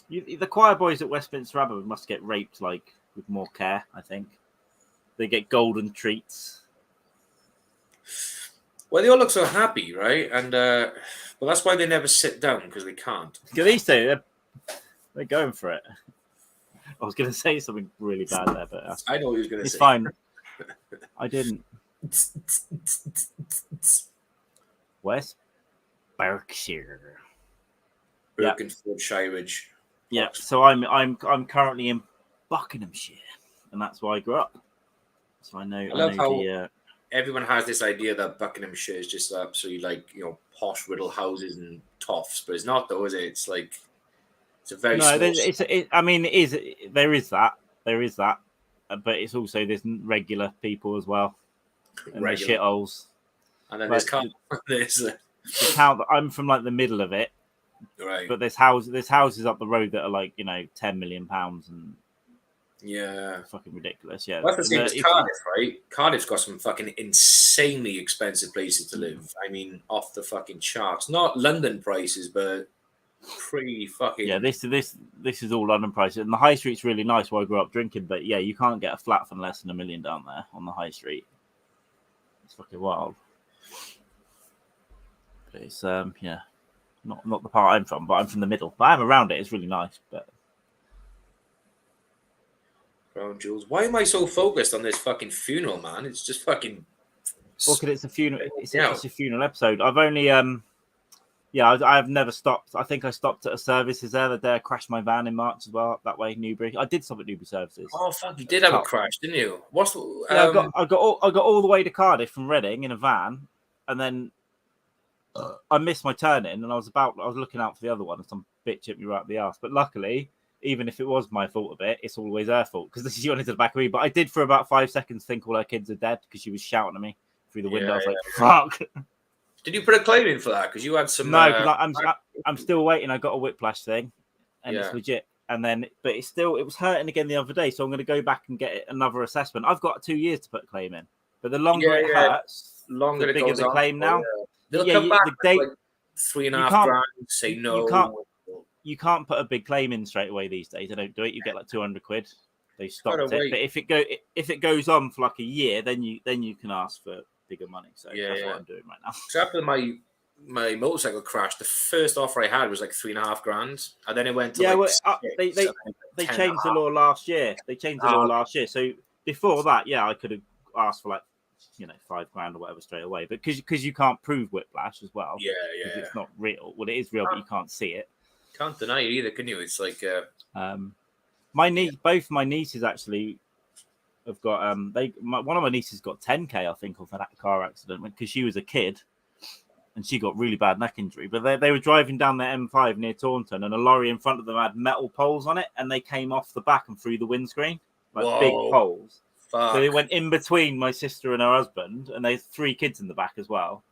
The choir boys at Westminster Abbey must get raped like with more care, I think. They get golden treats. Well, they all look so happy, right? And well, that's why they never sit down because they can't. These two, they're going for it. I was going to say something really bad there, but I know what he was going to say. It's fine. I didn't. West Berkshire. Berkshire. Yeah. So I'm currently in Buckinghamshire, and that's where I grew up. So I know. I love how everyone has this idea that Buckinghamshire is just absolutely posh riddle houses and toffs, but it's not though, is it? It's like it's a very There is that, but it's also there's regular people as well, and there's shitholes. And then there's the town that I'm from, like the middle of it, right? But there's houses up the road that are like £10 million and. Yeah, fucking ridiculous. Yeah, well, that's the same as Cardiff, right? Cardiff's got some fucking insanely expensive places to live. I mean, off the fucking charts. Not London prices, but pretty fucking. Yeah, this is all London prices, and the high street's really nice where I grew up drinking. But yeah, you can't get a flat for less than $1 million down there on the high street. It's fucking wild. But it's not the part I'm from, but I'm from the middle. But I'm around it. It's really nice, but. Crown jewels. Why am I so focused on this fucking funeral, man? It's just fucking. Well, because it's a funeral. It's a funeral episode. I've only I've never stopped. I think I stopped at a services there the day I crashed my van in March as well. Up that way, Newbury. I did stop at Newbury services. Oh fuck! You did have a crash, didn't you? What's I got all the way to Cardiff from Reading in a van, and then I missed my turn in, and I was looking out for the other one, and some bitch hit me right up the arse. But luckily. Even if it was my fault a bit, it's always her fault because she went into the back of me. But I did for about 5 seconds think all her kids are dead because she was shouting at me through the window. I was like, "Fuck!" Did you put a claim in for that? Because you had some. No, because I'm still waiting. I got a whiplash thing, and it's legit. And then, but it was hurting again the other day. So I'm going to go back and get another assessment. I've got 2 years to put a claim in, but the longer it hurts, the bigger the claim now. They'll come back with like $3.5 grand. Say no. You can't put a big claim in straight away these days. They don't do it. You get like 200 quid. They stopped it. But if it goes on for like a year, then you can ask for bigger money. So that's what I'm doing right now. So after my motorcycle crash, the first offer I had was like $3.5 grand, and then it went to they changed the law last year. So before that, I could have asked for like $5 grand or whatever straight away. But because you can't prove whiplash as well. It's not real. Well, it is real, but you can't see it. Can't deny it either, can you? It's like both my nieces actually have got one of my nieces got 10k I think off that car accident because she was a kid and she got really bad neck injury. But they were driving down the M5 near Taunton, and a lorry in front of them had metal poles on it, and they came off the back and through the windscreen, like big poles. Fuck. So they went in between my sister and her husband, and they had 3 kids in the back as well.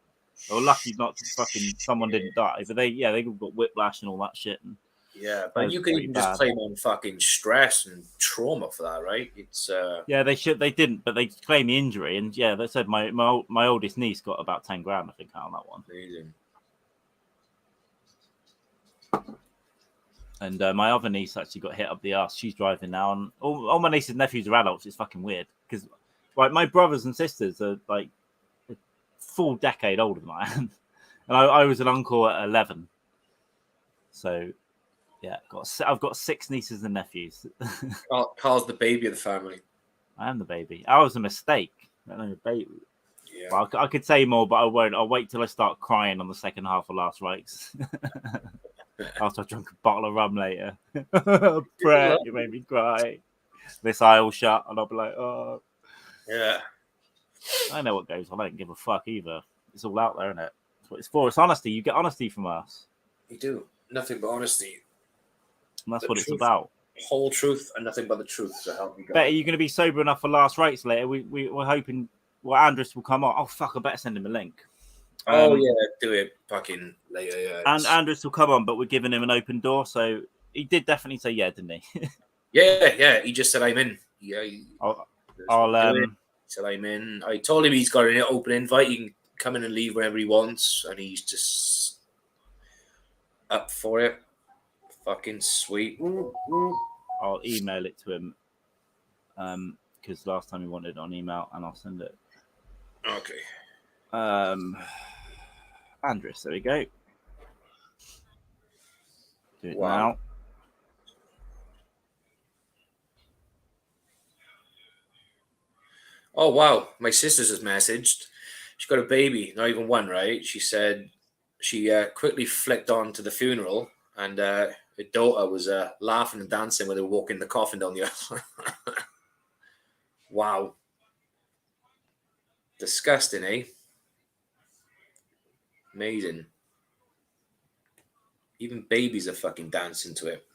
They were lucky not to someone didn't die, but they got whiplash and all that shit. And yeah, but you can even just claim on fucking stress and trauma for that, right? It's yeah, they didn't, but they claim the injury, and yeah, they said my oldest niece got about 10 grand, I think, out on that one. Amazing. And my other niece actually got hit up the arse. She's driving now, and all my nieces and nephews are adults. It's fucking weird because, like, my brothers and sisters are like a full decade older than I am, and I was an uncle at 11. So, yeah, I've got 6 nieces and nephews. Carl's the baby of the family. I am the baby. I was a mistake. I'm a baby. Yeah. Well, I could say more, but I won't. I'll wait till I start crying on the second half of Last Rites. After I drunk a bottle of rum later. Brett, you made me cry. This eye will shut, and I'll be like, oh. Yeah. I know what goes on. I don't give a fuck either. It's all out there, isn't it? That's what it's for. It's honesty. You get honesty from us. You do. Nothing but honesty. And that's what it's about. Whole truth and nothing but the truth to help you guys. Betty, you're going to be sober enough for Last Rites later. We're hoping Andrus will come on. Oh, fuck, I better send him a link. Oh, yeah, do it fucking later, yeah. And Andrus will come on, but we're giving him an open door. So he did definitely say yeah, didn't he? yeah. He just said, I'm in. Yeah. He said, I'm in. I told him he's got an open invite. He can come in and leave whenever he wants. And he's just up for it. Fucking sweet. I'll email it to him because last time he wanted it on email, and I'll send it. Okay. Andrus, there we go. Do it Wow. now. Oh, wow. My sister's just messaged. She got a baby, not even one, right? She said she quickly flicked on to the funeral, and her daughter was laughing and dancing when they were walking the coffin down the aisle. Wow. Disgusting, eh? Amazing. Even babies are fucking dancing to it.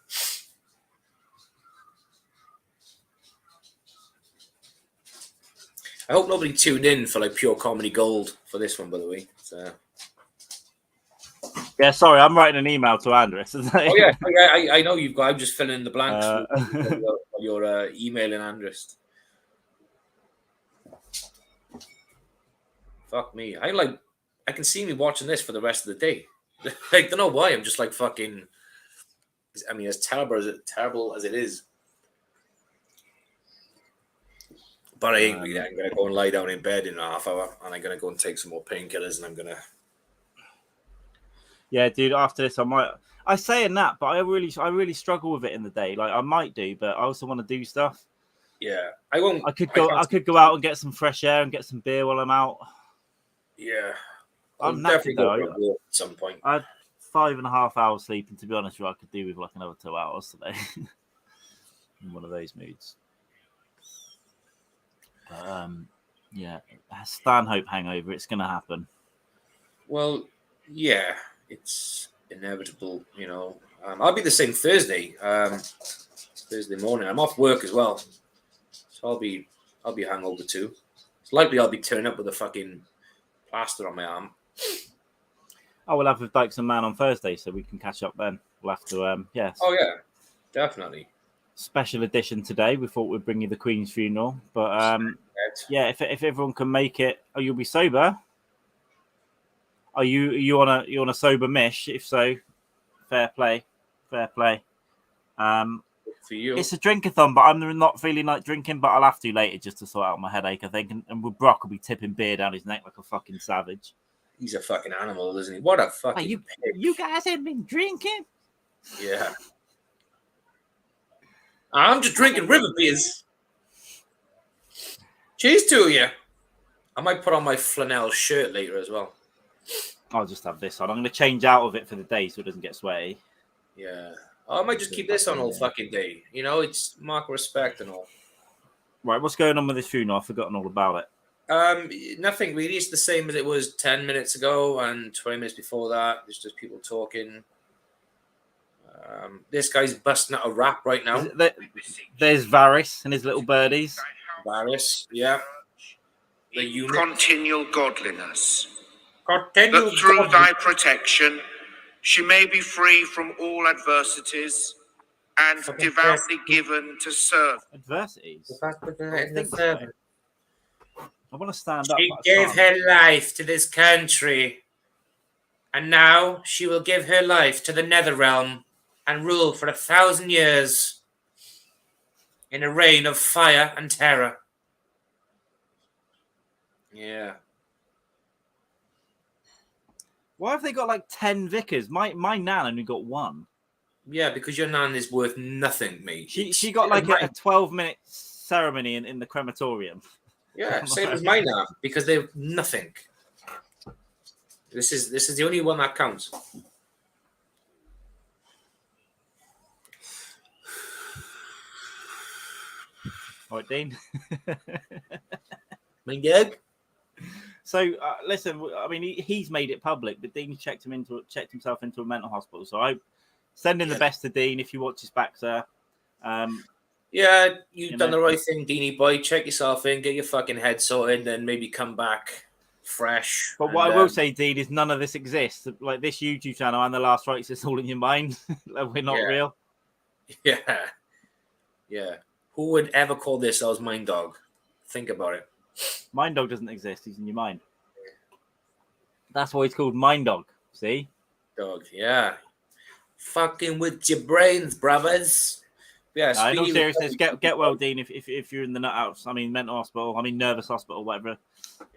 I hope nobody tuned in for like pure comedy gold for this one, by the way. So... Yeah, sorry, I'm writing an email to Andrus. Oh yeah, I know you've got. I'm just filling in the blanks while you're emailing Andrus. Fuck me. I can see me watching this for the rest of the day. I don't know why. I'm just like fucking. I mean, as terrible as it is. But I'm gonna go and lie down in bed in a half hour, and I'm gonna go and take some more painkillers, and I'm gonna. Yeah, dude. After this, I might. I say in that, but I really struggle with it in the day. Like I might do, but I also want to do stuff. Yeah, I won't. I could go out and get some fresh air and get some beer while I'm out. Yeah, I'm definitely knackered, go for though. a walk at some point. I had 5.5 hours sleep, and to be honest with you, I could do with like another 2 hours today. In one of those moods. Yeah, Stanhope hangover. It's gonna happen. Well, yeah, it's inevitable. You know, I'll be the same Thursday. Thursday morning, I'm off work as well, so I'll be hungover too. It's likely I'll be turning up with a fucking plaster on my arm. I will have with Dykes Mann on Thursday, so we can catch up then. We'll have to, yes. Oh yeah, definitely. Special edition today. We thought we'd bring you the Queen's funeral, but yeah, if everyone can make it, you'll be sober. Are you on a sober mish? If so, fair play. For you, it's a drink-a-thon, but I'm not feeling like drinking, but I'll have to later just to sort out my headache, I think. And with Brock will be tipping beer down his neck like a fucking savage. He's a fucking animal, isn't he? What a fucking you guys have been drinking? Yeah. I'm just drinking river beers. Cheers to you. I might put on my flannel shirt later as well. I'll just have this on. I'm going to change out of it for the day so it doesn't get sweaty. Yeah. I might just keep this on all fucking day. You know, it's mark of respect and all. Right, what's going on with this funeral? I've forgotten all about it. Nothing really. It's the same as it was 10 minutes ago and 20 minutes before that. There's just people talking. This guy's busting out a rap right now. There's Varys and his little birdies. Varys, yeah. The unit. Continual godliness. Continual That through godliness. thy protection she may be free from all adversities and devoutly given to serve. Adversities? I want to stand up. She gave her life to this country, and now she will give her life to the Netherrealm and rule for 1,000 years in a reign of fire and terror. Yeah. Why have they got like 10 vicars? My nan only got one. Yeah, because your nan is worth nothing, mate. She got like a 12-minute ceremony in the crematorium. Yeah, same as my nan, because they're nothing. This is the only one that counts. All right, Dean. My gig. So listen, I mean, he's made it public, but Dean checked himself into a mental hospital. So I send in the best to Dean if you watch his back, sir. Yeah, you've done the right thing, Deanie boy. Check yourself in, get your fucking head sorted, then maybe come back fresh. But what I will say, Dean, is none of this exists. Like this YouTube channel and the last rights, it's all in your mind. We're not real. Yeah. Yeah. Who would ever call themselves Mind Dog? Think about it. Mind Dog doesn't exist. He's in your mind. That's why he's called Mind Dog. See? Dog, yeah. Fucking with your brains, brothers. Yeah, in all seriousness, get well, Dean, if you're in the nut house. I mean, mental hospital. I mean, nervous hospital, whatever.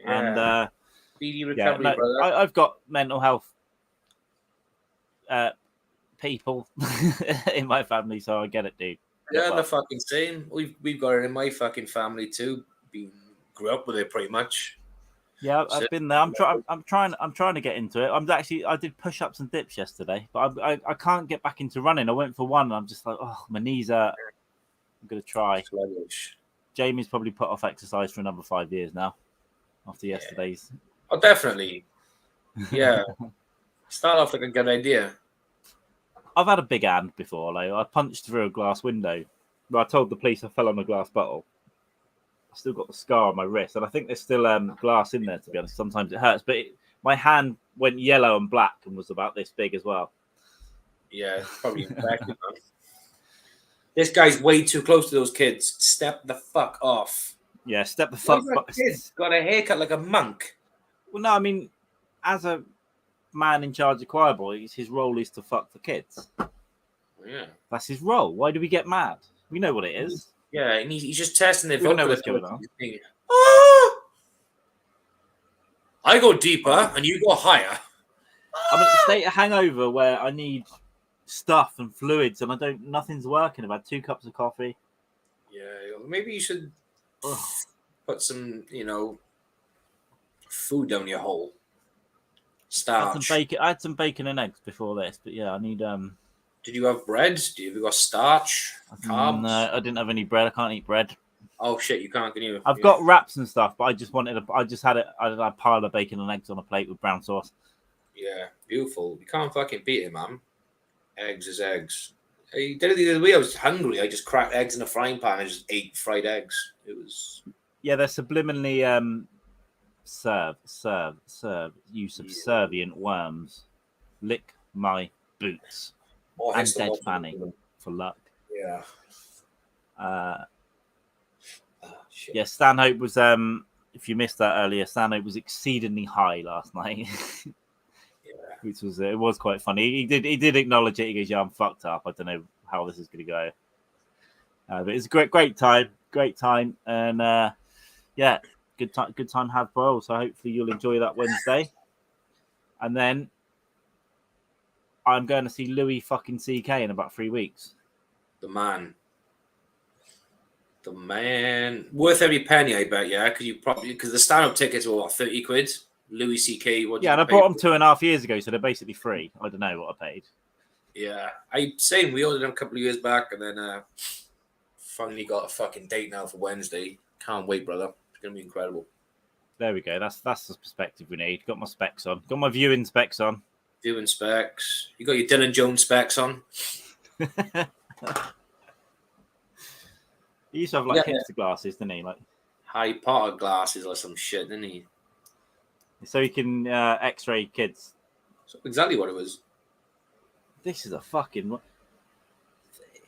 Yeah. And speedy recovery, brother. I've got mental health people in my family, so I get it, dude. Yeah, the fucking same. We've got it in my fucking family too. Grew up with it pretty much. Yeah, I've been there. I'm trying to get into it. I did push-ups and dips yesterday, but I can't get back into running. I went for one and I'm just like, oh, my knees are. I'm gonna try. Sluggish. Jamie's probably put off exercise for another 5 years now after yesterday's. Oh, definitely. Yeah. Start off like a good idea. I've had a big hand before. Like I punched through a glass window. But I told the police I fell on a glass bottle. I still got the scar on my wrist, and I think there's still glass in there. To be honest, sometimes it hurts, but my hand went yellow and black and was about this big as well. Yeah, probably infected. This guy's way too close to those kids. Step the fuck off. Yeah, step the fuck off. Got a haircut like a monk. Well, no, I mean, as a man in charge of choir boys, his role is to fuck the kids. Yeah, that's his role. Why do we get mad? We know what it is. Yeah, and he's just testing their vocal. We know what's going on. I go deeper and you go higher. I'm in a state of hangover where I need stuff and fluids, and nothing's working. I've had 2 cups of coffee. Yeah, maybe you should put some, food down your hole. Starch. I had some bacon and eggs before this, but yeah, I need Did you have bread? Have you got starch? Carbs? No, I didn't have any bread. I can't eat bread. Oh shit, you can't, can you? I've got wraps and stuff, but I just had a pile of bacon and eggs on a plate with brown sauce. Yeah, beautiful. You can't fucking beat it, man. Eggs is eggs. I did it the other way. I was hungry. I just cracked eggs in a frying pan and just ate fried eggs. It was. Yeah, they're subliminally serve, you subservient worms. Lick my boots. And dead Fanny for luck. Yeah. Yeah, Stanhope was if you missed that earlier, Stanhope was exceedingly high last night. Which was it was quite funny. He did acknowledge it. He goes, "Yeah, I'm fucked up. I don't know how this is going to go." But it's a great time, and yeah, good time have boil. So hopefully you'll enjoy that Wednesday, and then I'm going to see Louis fucking CK in about 3 weeks. The man, worth every penny, I bet. Yeah, because the stand-up tickets were what, 30 quid. Louis CK. Yeah, and I bought them 2.5 years ago, so they're basically free. I don't know what I paid. Yeah, we ordered them a couple of years back, and then finally got a fucking date now for Wednesday. Can't wait, brother. It's gonna be incredible. There we go. That's the perspective we need. Got my specs on. Got my viewing specs on. Viewing specs. You got your Dylan Jones specs on. He used to have like hipster glasses, didn't he? Like Harry Potter glasses or some shit, didn't he? So he can X-ray kids. That's exactly what it was. This is a fucking.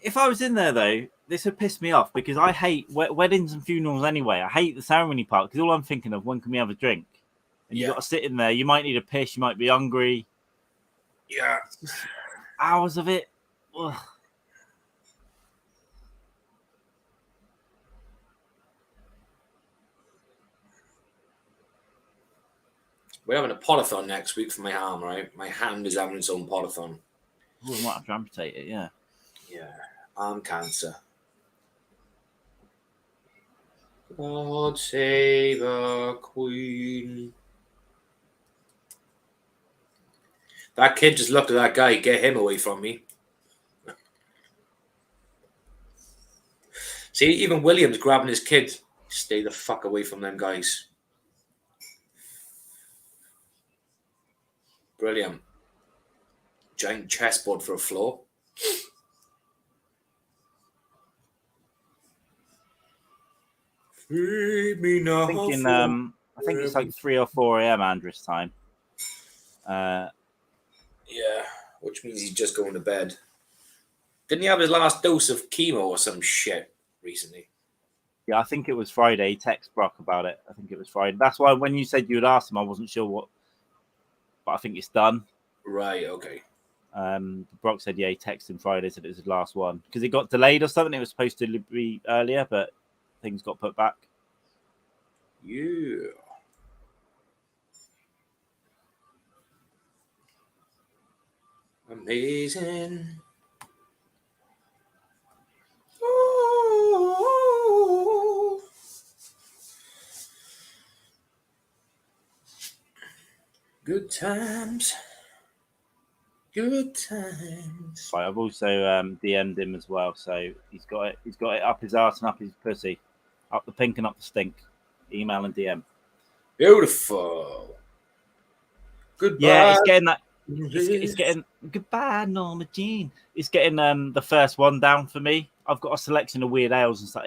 If I was in there though, this would piss me off because I hate weddings and funerals anyway. I hate the ceremony part because all I'm thinking of, when can we have a drink? And you got to sit in there. You might need a piss. You might be hungry. Yeah. Hours of it. Ugh. We're having a podathon next week for my arm, right? My hand is having its own podathon. Oh, I might have to amputate it, yeah. Yeah. Arm cancer. God save our queen. That kid just looked at that guy. Get him away from me. See, even William's grabbing his kid. Stay the fuck away from them guys. Brilliant. Giant chessboard for a floor. Feed me now. I think it's like 3 or 4 a.m. Andrew's time. Yeah, which means he's just going to bed. Didn't he have his last dose of chemo or some shit recently? Yeah, I think it was Friday. He texted Brock about it. I think it was Friday. That's why when you said you would ask him, I wasn't sure what. But I think it's done. Right, okay. Brock said, yeah, he texted him Friday, said it was his last one. Because it got delayed or something. It was supposed to be earlier, but things got put back. Yeah. Amazing. Oh. Good times. Good times. Right, I've also DM'd him as well, so he's got it. He's got it up his arse and up his pussy, up the pink and up the stink. Email and DM. Beautiful. Goodbye. Yeah, it's getting that. It's getting goodbye, Norma Jean. It's getting the first one down for me. I've got a selection of weird ales and stuff.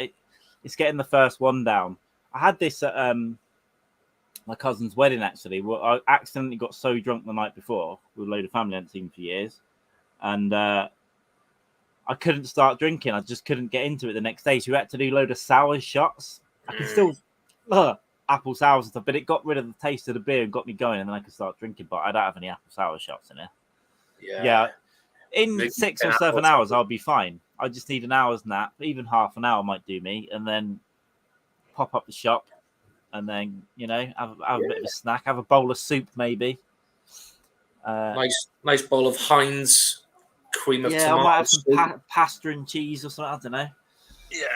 It's getting the first one down. I had this at my cousin's wedding actually. Well, I accidentally got so drunk the night before with a load of family I hadn't seen for years, and I couldn't start drinking. I just couldn't get into it the next day. So we had to do a load of sour shots. I could still apple sours and stuff, but it got rid of the taste of the beer and got me going, and then I could start drinking. But I don't have any apple sour shots in it. Yeah. In maybe 6 or 7 hours, I'll be fine. I just need an hour's nap. Even half an hour might do me, and then pop up the shop, and then have a bit of a snack. Have a bowl of soup, maybe. Nice bowl of Heinz cream of tomato. I might have some pasta and cheese or something. I don't know. Yeah.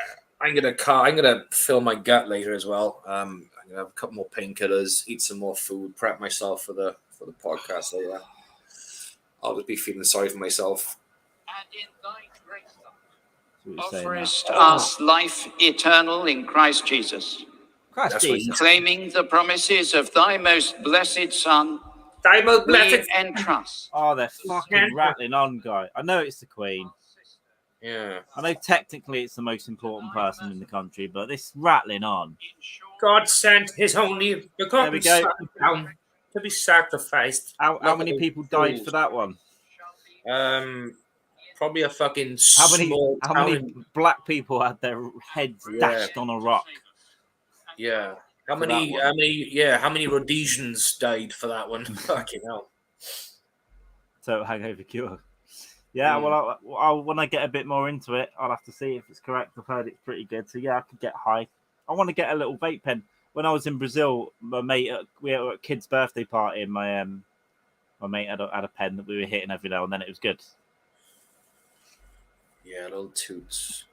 I'm gonna fill my gut later as well. I'm gonna have a couple more painkillers, eat some more food, prep myself for the podcast. So yeah, I'll just be feeling sorry for myself. And in thy grace, offerest us life eternal in Christ Jesus. Christ Jesus. Claiming the promises of thy most blessed Son, Thy most blessed we entrust. Oh, they're fucking rattling on, guy. I know it's the Queen. Yeah. I know technically it's the most important person in the country, but this rattling on. God sent his only begotten Son down to be sacrificed. How many people died for that one? Probably a fucking how many black people had their heads dashed on a rock? Yeah. How many Rhodesians died for that one? Fucking hell. So hangover cure. Yeah, well, I'll when I get a bit more into it, I'll have to see if it's correct. I've heard it's pretty good. So, yeah, I could get high. I want to get a little vape pen. When I was in Brazil, my mate, we were at a kid's birthday party, and my mate had a pen that we were hitting every now and then. It was good. Yeah, little toots.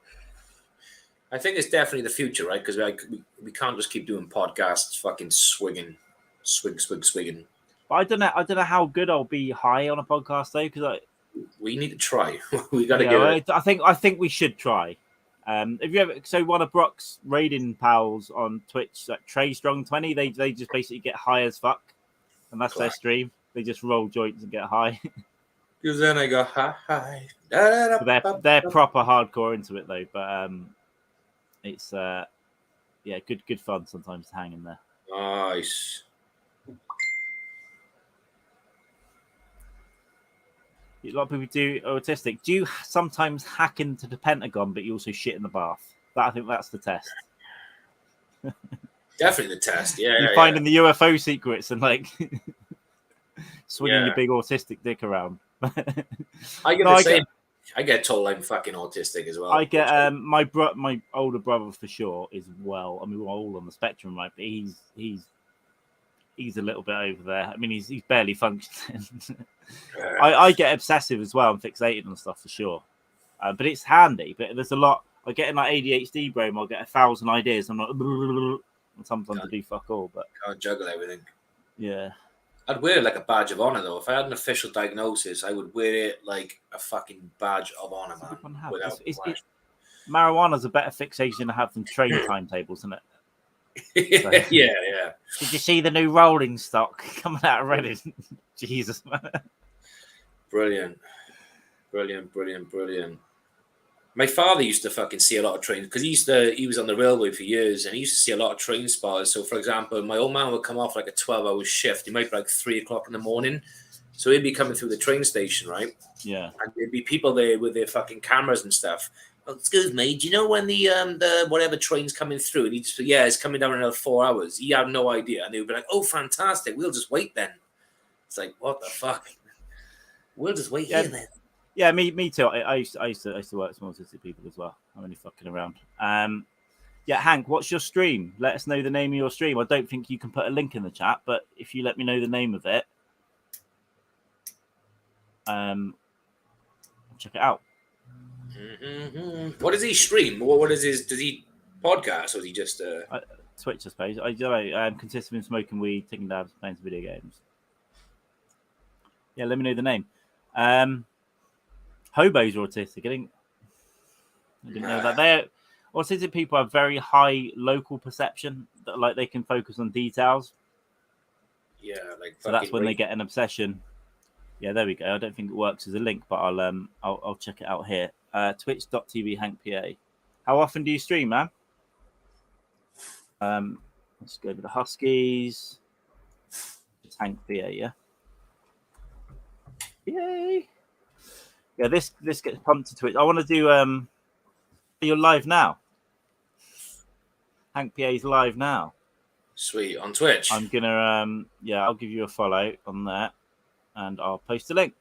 I think it's definitely the future, right? Because we can't just keep doing podcasts fucking swigging. But I don't know how good I'll be high on a podcast, though, because we need to try. We got to get it. I think we should try. Have you ever? So one of Brock's raiding pals on Twitch, like Trey Strong 20, they just basically get high as fuck, and that's their stream. They just roll joints and get high. Because then I go hi. They're proper hardcore into it though, but it's good fun sometimes to hang in there. Nice. A lot of people do autistic. Do you sometimes hack into the Pentagon, but you also shit in the bath? I think that's the test. Definitely the test. Yeah. You're finding the UFO secrets and like swinging your big autistic dick around. I get told I'm fucking autistic as well. I get my older brother for sure is well. I mean, we're all on the spectrum, right? But he's a little bit over there. I mean, he's barely functioning. I get obsessive as well and fixated on stuff for sure. But it's handy. But there's a lot. I get in like ADHD brain. I'll get 1,000 ideas. I'm like, and sometimes I do fuck all. But can't juggle everything. Yeah. I'd wear it like a badge of honor though. If I had an official diagnosis, I would wear it like a fucking badge of honor, man. Marijuana's a better fixation to have than train timetables, isn't it? So, yeah. Did you see the new rolling stock coming out of Reading? Jesus, man. Brilliant. My father used to fucking see a lot of trains because he was on the railway for years and he used to see a lot of train spotters. So, for example, my old man would come off like a 12-hour shift. He might be like 3 o'clock in the morning. So he'd be coming through the train station, right? Yeah. And there'd be people there with their fucking cameras and stuff. Oh, excuse me, do you know when the whatever train's coming through? And he'd just, it's coming down in another 4 hours. He had no idea. And they would be like, oh, fantastic. We'll just wait then. It's like, what the fuck? We'll just wait here then. Yeah, me too. I used to work with small autistic people as well. I'm only fucking around. Hank, what's your stream? Let us know the name of your stream. I don't think you can put a link in the chat, but if you let me know the name of it, check it out. Mm-hmm. What does he stream? What is his? Does he podcast or is he just Twitch? I suppose. I don't know. Consists of him smoking weed, taking dabs, playing some video games. Yeah, let me know the name. Hobos are autistic. I didn't know that. Autistic people have very high local perception. That like they can focus on details. Yeah, like so that's when they get an obsession. Yeah, there we go. I don't think it works as a link, but I'll check it out here. Twitch.tv Hank PA. How often do you stream, man? Let's go to the Huskies. It's Hank PA, yeah. Yay! Yeah, this gets pumped to Twitch. I want to do you're live now. Hank PA's live now. Sweet, on Twitch. I'm gonna I'll give you a follow on that and I'll post a link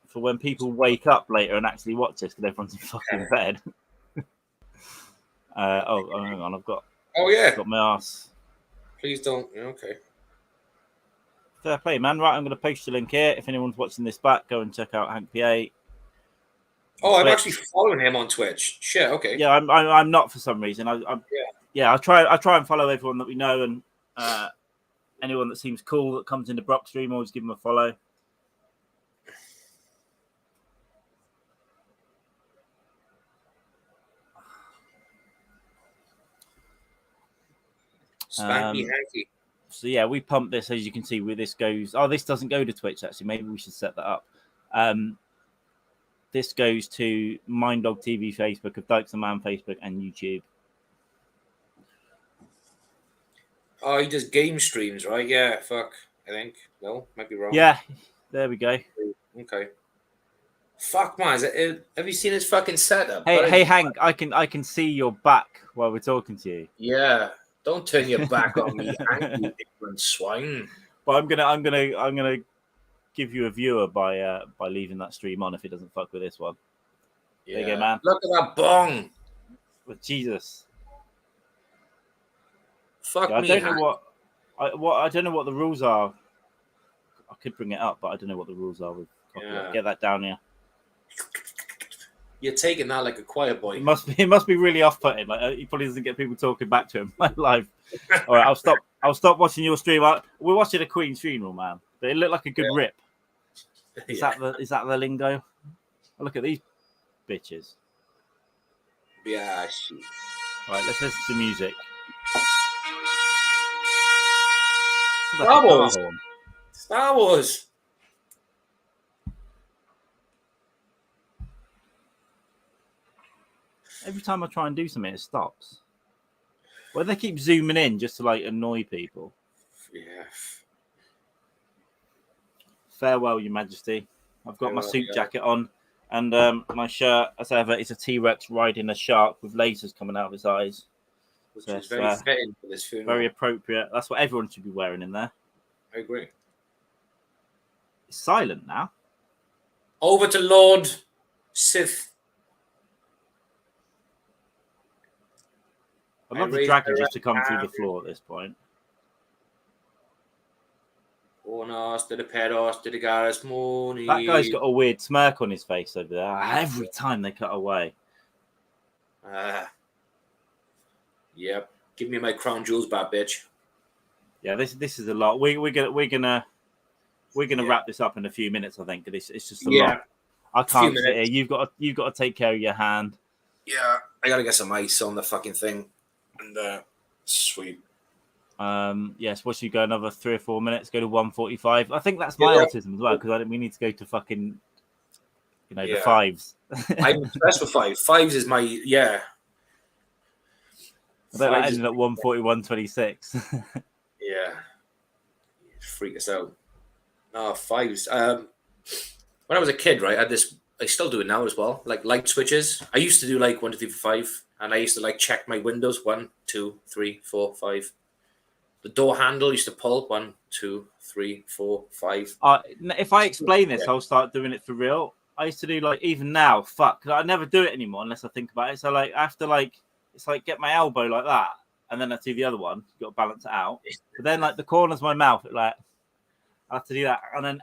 for when people wake up later and actually watch this because everyone's in fucking bed. Hang on, I've got my ass. Please don't. Okay. Fair play, man. Right, I'm going to post a link here. If anyone's watching this back, go and check out Hank PA. Oh, I'm actually following him on Twitch. Shit, okay. Yeah, I'm not for some reason. I try and follow everyone that we know, and anyone that seems cool that comes into Brock stream, always give them a follow. Spanky Hanky. So yeah, we pump this, as you can see, where this goes. Oh, this doesn't go to Twitch, actually. Maybe we should set that up. This goes to Minddog TV Facebook, of Dykes Mann Facebook, and YouTube. Oh, he does game streams, right? Yeah, fuck. I think. No, might be wrong. Yeah, there we go. Okay. Fuck, man. Have you seen his fucking setup? Hey, Hank, I can see your back while we're talking to you. Yeah. Don't turn your back on me, Hank, you ignorant swine. But I'm gonna give you a viewer by leaving that stream on if it doesn't fuck with this one. Yeah. There you go, man. Look at that bong. With Jesus. Fuck me. I don't know I don't know what the rules are. I could bring it up, but I don't know what the rules are with copyright. Yeah. Get that down here. You're taking that like a quiet boy. It must be really off-putting. Like he probably doesn't get people talking back to him live. All right, I'll stop watching your stream. We're watching a Queen's funeral, man. But it looked like a good rip. Is that the lingo? Oh, look at these bitches. Yeah, shoot. Right, let's listen to music. Star Wars. Star Wars. Every time I try and do something, it stops. Well, they keep zooming in just to like annoy people. Yeah. Farewell, Your Majesty. I've got my suit yeah. jacket on, and my shirt, as ever, is a T-Rex riding a shark with lasers coming out of his eyes. Which So is very fitting for this funeral. Very appropriate. That's what everyone should be wearing in there. I agree. It's silent now. Over to Lord Sith. I'd love the dragon just to come through the floor at this point. Onos to the Pedos to the Garrus Mooney. That guy's got a weird smirk on his face over there. Every time they cut away. Yep. Give me my crown jewels back, bitch. Yeah, this is a lot. We're gonna wrap this up in a few minutes. I think it's just a lot. I can't sit here. You've got to take care of your hand. Yeah, I gotta get some ice on the fucking thing. And sweet. Yes. What should you go another 3 or 4 minutes? Go to 1:45. I think that's my autism as well because we need to go to fucking the fives. I'm obsessed with five. Fives is my I bet that ended at 1:41:26. Yeah, freak us out. No, fives. When I was a kid, right, I had this. I still do it now as well. Like light switches. I used to do like 1, 2, 3, 4, 5, and I used to like check my windows 1, 2, 3, 4, 5. The door handle used to pull 1, 2, 3, 4, 5. If I explain this, I'll start doing it for real. I used to do like even now. Fuck, I never do it anymore unless I think about it. So like I have to like it's like get my elbow like that, and then I do the other one. You got to balance it out. But then like the corners of my mouth, like I have to do that, and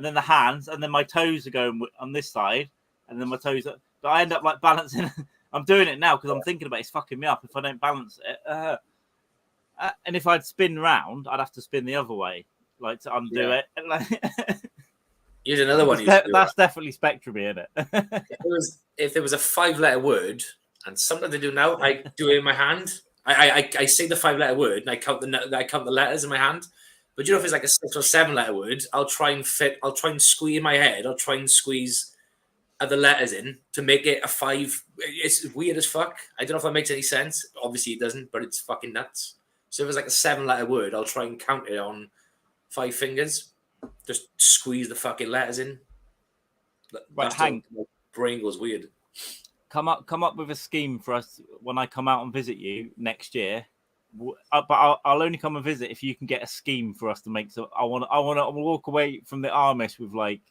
then the hands, and then my toes are going on this side, and then my toes. But I end up like balancing. I'm doing it now because I'm thinking about it. It's fucking me up if I don't balance it. And if I'd spin round, I'd have to spin the other way, like to undo it. Here's another one. That's definitely spectrum-y, isn't it? if there was a 5-letter word, and sometimes I do now, I do it in my hand. I say the 5-letter word, and I count the letters in my hand. But you know, if it's like a 6 or 7-letter word, I'll try and squeeze in my head. I'll try and squeeze other letters in to make it a 5. It's weird as fuck. I don't know if that makes any sense. Obviously, it doesn't, but it's fucking nuts. So if it's like a 7-letter word, I'll try and count it on 5 fingers. Just squeeze the fucking letters in. Right, Hank, my brain goes weird. Come up with a scheme for us when I come out and visit you next year. But I'll only come and visit if you can get a scheme for us to make. So I want to walk away from the Amish with like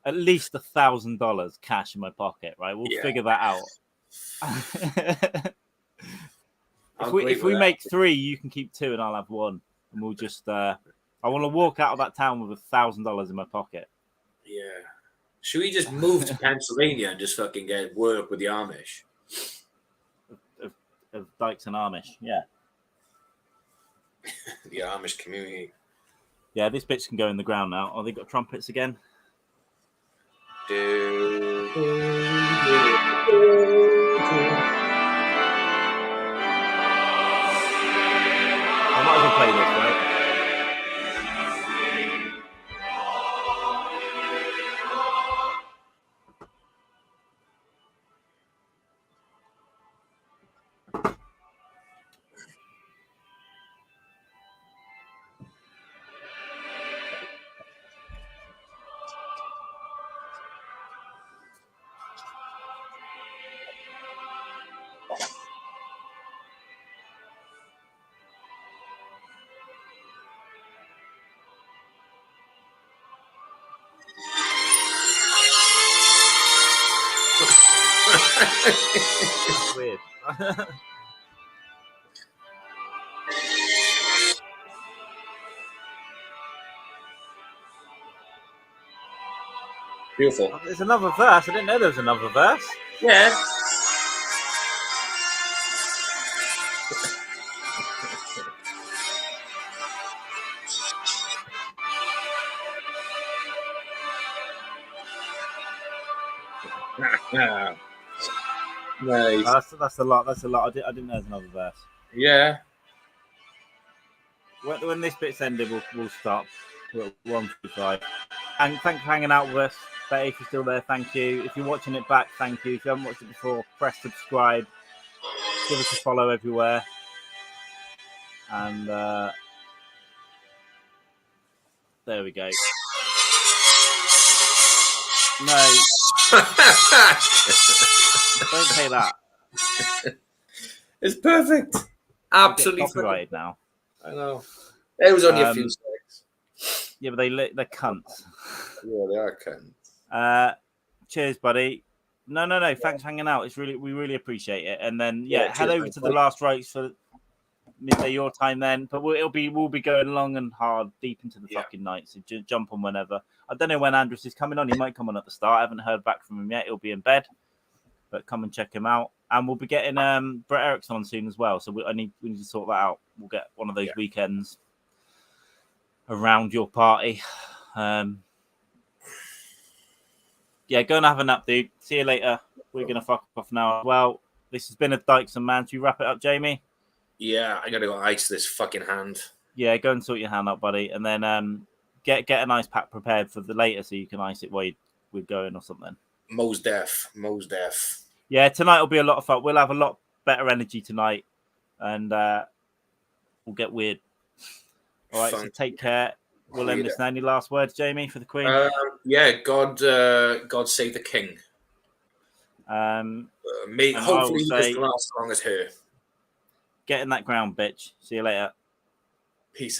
at least $1,000 cash in my pocket. Right, we'll figure that out. If we make 3, you can keep 2, and I'll have 1, and we'll just. I want to walk out of that town with $1,000 in my pocket. Yeah. Should we just move to Pennsylvania and just fucking get work with the Amish? Of Dykes and Amish, yeah. The Amish community. Yeah, this bitch can go in the ground now. Oh, they got trumpets again. I might as well play this, right? Weird. Beautiful. There's another verse. I didn't know there was another verse. Yeah. Nice. That's a lot. That's a lot. I didn't know there's another verse. Yeah. When this bit's ended, we'll stop. We're at 1:55. And thanks for hanging out with us. Betty, if you're still there, thank you. If you're watching it back, thank you. If you haven't watched it before, press subscribe. Give us a follow everywhere. And there we go. No. Don't say that. It's perfect. Absolutely copyrighted now. I know. It was only a few seconds. Yeah, but they're cunts. Yeah, they are cunts. Cheers, buddy. No. Thanks for hanging out. We really appreciate it. And then head over to the last rites for midday your time then. But we'll be going long and hard deep into the fucking night. So jump on whenever. I don't know when Andrews is coming on. He might come on at the start. I haven't heard back from him yet. He'll be in bed. But come and check him out. And we'll be getting Brett Erickson on soon as well. So we need to sort that out. We'll get one of those weekends around your party. Go and have a nap, dude. See you later. We're going to fuck off now as well. This has been a Dykes and Mann. Should we wrap it up, Jamie? Yeah, I got to go ice this fucking hand. Yeah, go and sort your hand out, buddy. And then get an ice pack prepared for the later so you can ice it while we're going or something. Mos Def. Yeah, tonight will be a lot of fun. We'll have a lot better energy tonight. And we'll get weird. All right, so take care. We'll end this now. Any last words, Jamie, for the Queen? God save the King. Hopefully he doesn't last as long as her. Get in that ground, bitch. See you later. Peace.